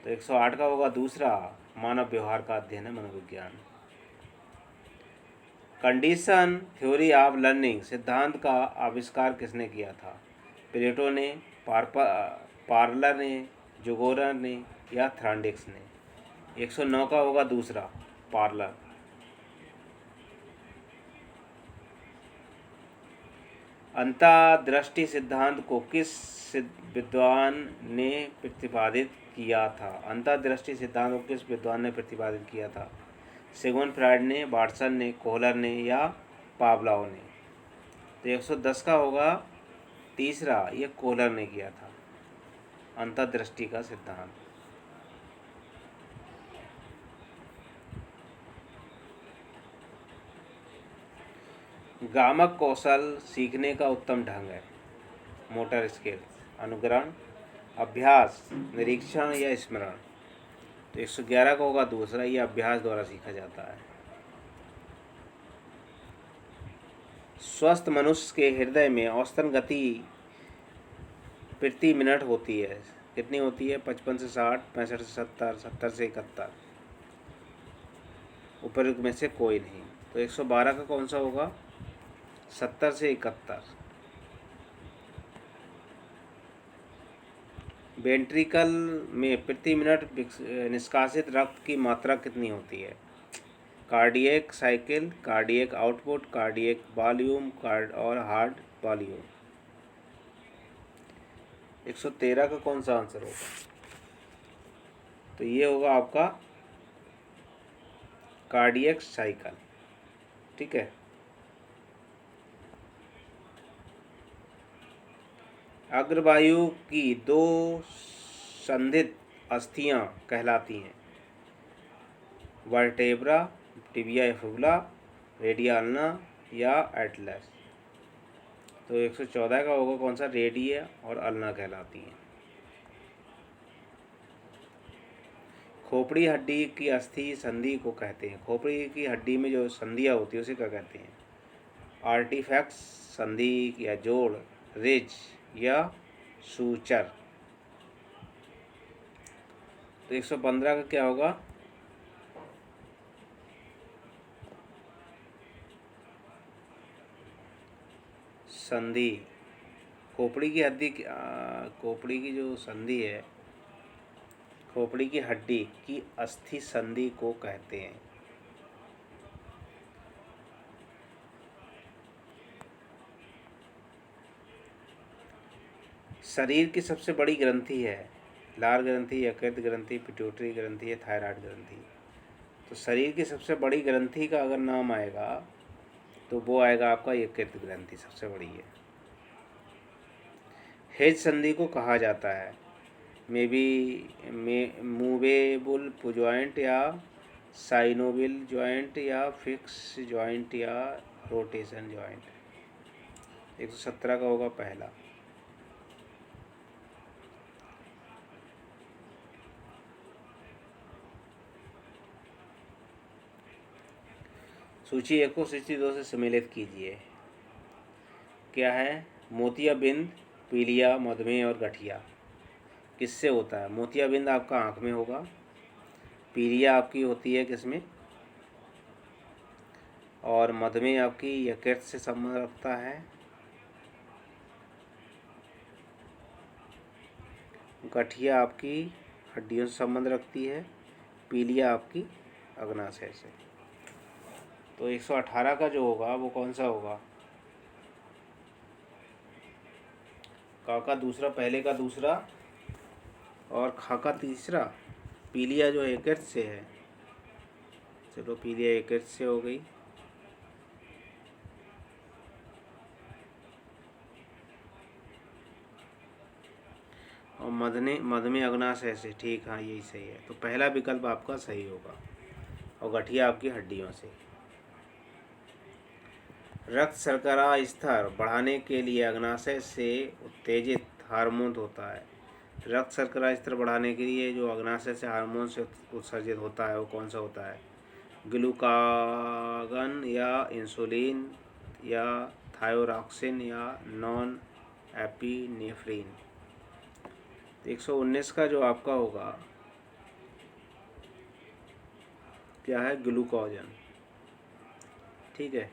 तो 108 का होगा दूसरा, मानव व्यवहार का अध्ययन है मनोविज्ञान। कंडीशन थ्योरी ऑफ लर्निंग सिद्धांत का आविष्कार किसने किया था? प्लेटो ने, पार्लर ने, जुगोरर ने या थ्रांडिक्स ने? 109 का होगा दूसरा, पार्लर। अंतर्दृष्टि सिद्धांत को किस विद्वान ने प्रतिपादित किया था? अंतर्दृष्टि सिद्धांत को किस विद्वान ने प्रतिपादित किया था? सिगमंड फ्रायड ने, वाटसन ने, कोहलर ने या पावलोव ने? तो 110 का होगा तीसरा, ये कोहलर ने किया था अंतर्दृष्टि का सिद्धांत। गामक कौशल सीखने का उत्तम ढंग है। मोटर स्किल, अनुकरण, अभ्यास, निरीक्षण या स्मरण? तो 111 का होगा दूसरा, ये अभ्यास द्वारा सीखा जाता है। स्वस्थ मनुष्य के हृदय में औसतन गति प्रति मिनट होती है, कितनी होती है? 55 से 60, 65 से 70, 70 से 71, उपरोक्त में से कोई नहीं। तो 112 का कौन सा होगा? 70 से 71। वेंट्रिकल में प्रति मिनट निष्कासित रक्त की मात्रा कितनी होती है? Cardiac cycle, cardiac output, cardiac volume और हार्ट वॉल्यूम? 113 का कौन सा आंसर होगा? तो ये होगा आपका कार्डियक साइकिल। ठीक है। अग्रवायु की दो संधित अस्थियां कहलाती हैं? Vertebra, tibia fibula, radius ulna या एटलस? तो 114 का होगा कौन सा? रेडिया और अल्ना कहलाती हैं। खोपड़ी हड्डी की अस्थि संधि को कहते हैं? खोपड़ी की हड्डी में जो संधियाँ होती है उसे क्या कहते हैं? आर्टिफैक्ट्स संधि या जोड़, रिज या सूचर? तो 115 का क्या होगा? संधि। खोपड़ी की हड्डी खोपड़ी की जो संधि है, खोपड़ी की हड्डी की अस्थि संधि को कहते हैं। शरीर की सबसे बड़ी ग्रंथि है? लार ग्रंथि, यकृत ग्रंथि, पिट्यूटरी ग्रंथि या थायराइड ग्रंथि? तो शरीर की सबसे बड़ी ग्रंथि का अगर नाम आएगा तो वो आएगा आपका यकृत ग्रंथि, सबसे बड़ी है। हेज संधि को कहा जाता है? मूवेबल जॉइंट या साइनोवियल जॉइंट या फिक्स जॉइंट या रोटेशन जॉइंट? 117 का होगा पहला। सूची 1 को सूची 2 से सम्मिलित कीजिए। क्या है? मोतियाबिंद, पीलिया, मधुमेह और गठिया किससे होता है? मोतियाबिंद आपका आँख में होगा, पीलिया आपकी होती है किसमें? और मधुमेह आपकी यकृत से संबंध रखता है, गठिया आपकी हड्डियों से संबंध रखती है, पीलिया आपकी अग्नाशय से। तो 118 का जो होगा वो कौन सा होगा? का दूसरा, पहले का दूसरा और खा का तीसरा। पीलिया जो यकृत से है, चलो पीलिया यकृत से हो गई। और मधुमेह अग्नाशय से, ठीक, हाँ यही सही है। तो पहला विकल्प आपका सही होगा। और गठिया आपकी हड्डियों से। रक्त शर्करा स्तर बढ़ाने के लिए अग्नाशय से उत्तेजित हार्मोन होता है। रक्त शर्करा स्तर बढ़ाने के लिए जो अग्नाशय से हार्मोन से उत्सर्जित होता है वो कौन सा होता है? ग्लूकागन या इंसुलिन या थायोरॉक्सिन या नॉन एपिनेफ्रिन। 119 का जो आपका होगा क्या है? ग्लूकोजन। ठीक है,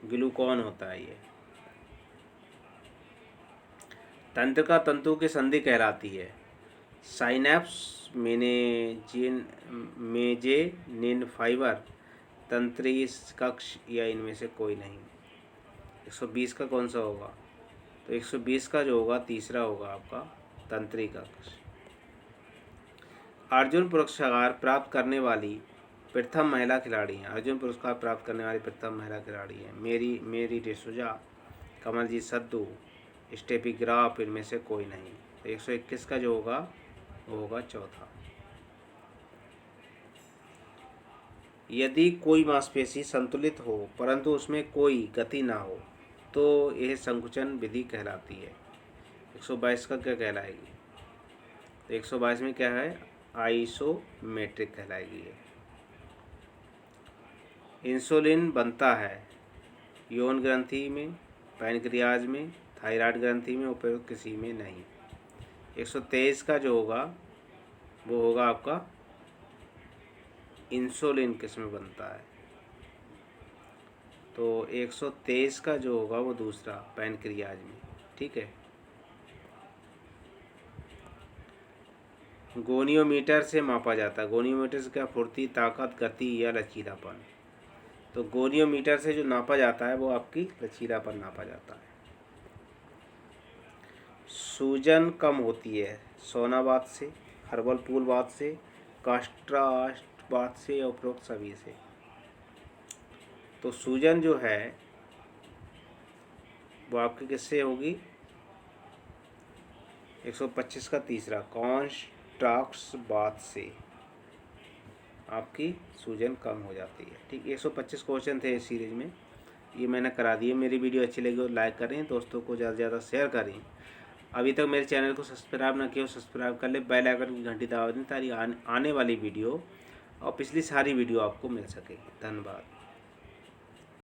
ग्लूकॉन होता है ये। तंत्रिका तंतु की संधि कहलाती है। साइनैप्स मेजेनिन फाइबर तंत्री कक्ष या इनमें से कोई नहीं। 120 का कौन सा होगा? तो 120 का जो होगा तीसरा होगा आपका तंत्री कक्ष। अर्जुन पुरस्कार प्राप्त करने वाली प्रथम महिला खिलाड़ी हैं। अर्जुन पुरस्कार प्राप्त करने वाली प्रथम महिला खिलाड़ी हैं मेरी डिसूजा, कमलजीत सद्दू, स्टेफी ग्राफ, इनमें से कोई नहीं। तो 121 का जो होगा वो होगा चौथा। यदि कोई मांसपेशी संतुलित हो परंतु उसमें कोई गति ना हो तो यह संकुचन विधि कहलाती है। 122 का क्या कहलाएगी? तो 122 में क्या है? आइसोमेट्रिक कहलाएगी ये। इंसुलिन बनता है यौन ग्रंथि में, पैनक्रियाज में, थायराइड ग्रंथि में, उपयुक्त किसी में नहीं। 123 का जो होगा वो होगा आपका इंसुलिन किस में बनता है? तो 123 का जो होगा वो दूसरा पैनक्रियाज में। ठीक है, गोनियोमीटर से मापा जाता है। गोनियोमीटर से क्या? फुर्ती, ताकत, गति या लचीलापन। तो गोनियोमीटर से जो नापा जाता है वो आपकी लचीलापन नापा जाता है। सूजन कम होती है सोनाबात से, हर्बल पूल बात से, कास्ट्रास्ट बात से या उपरोक्त सभी से। तो सूजन जो है वो आपकी किससे होगी? 125 का तीसरा कॉन्स्ट्राक्ट्स बात से आपकी सूजन कम हो जाती है। ठीक, 125 क्वेश्चन थे इस सीरीज में, ये मैंने करा दिए। मेरी वीडियो अच्छी लगी तो लाइक करें, दोस्तों को ज़्यादा से ज़्यादा शेयर करें। अभी तक मेरे चैनल को सब्सक्राइब ना किया हो सब्सक्राइब कर ले, बेल आइकन की घंटी दबा दें ताकि आने वाली वीडियो और पिछली सारी वीडियो आपको मिल सके। धन्यवाद।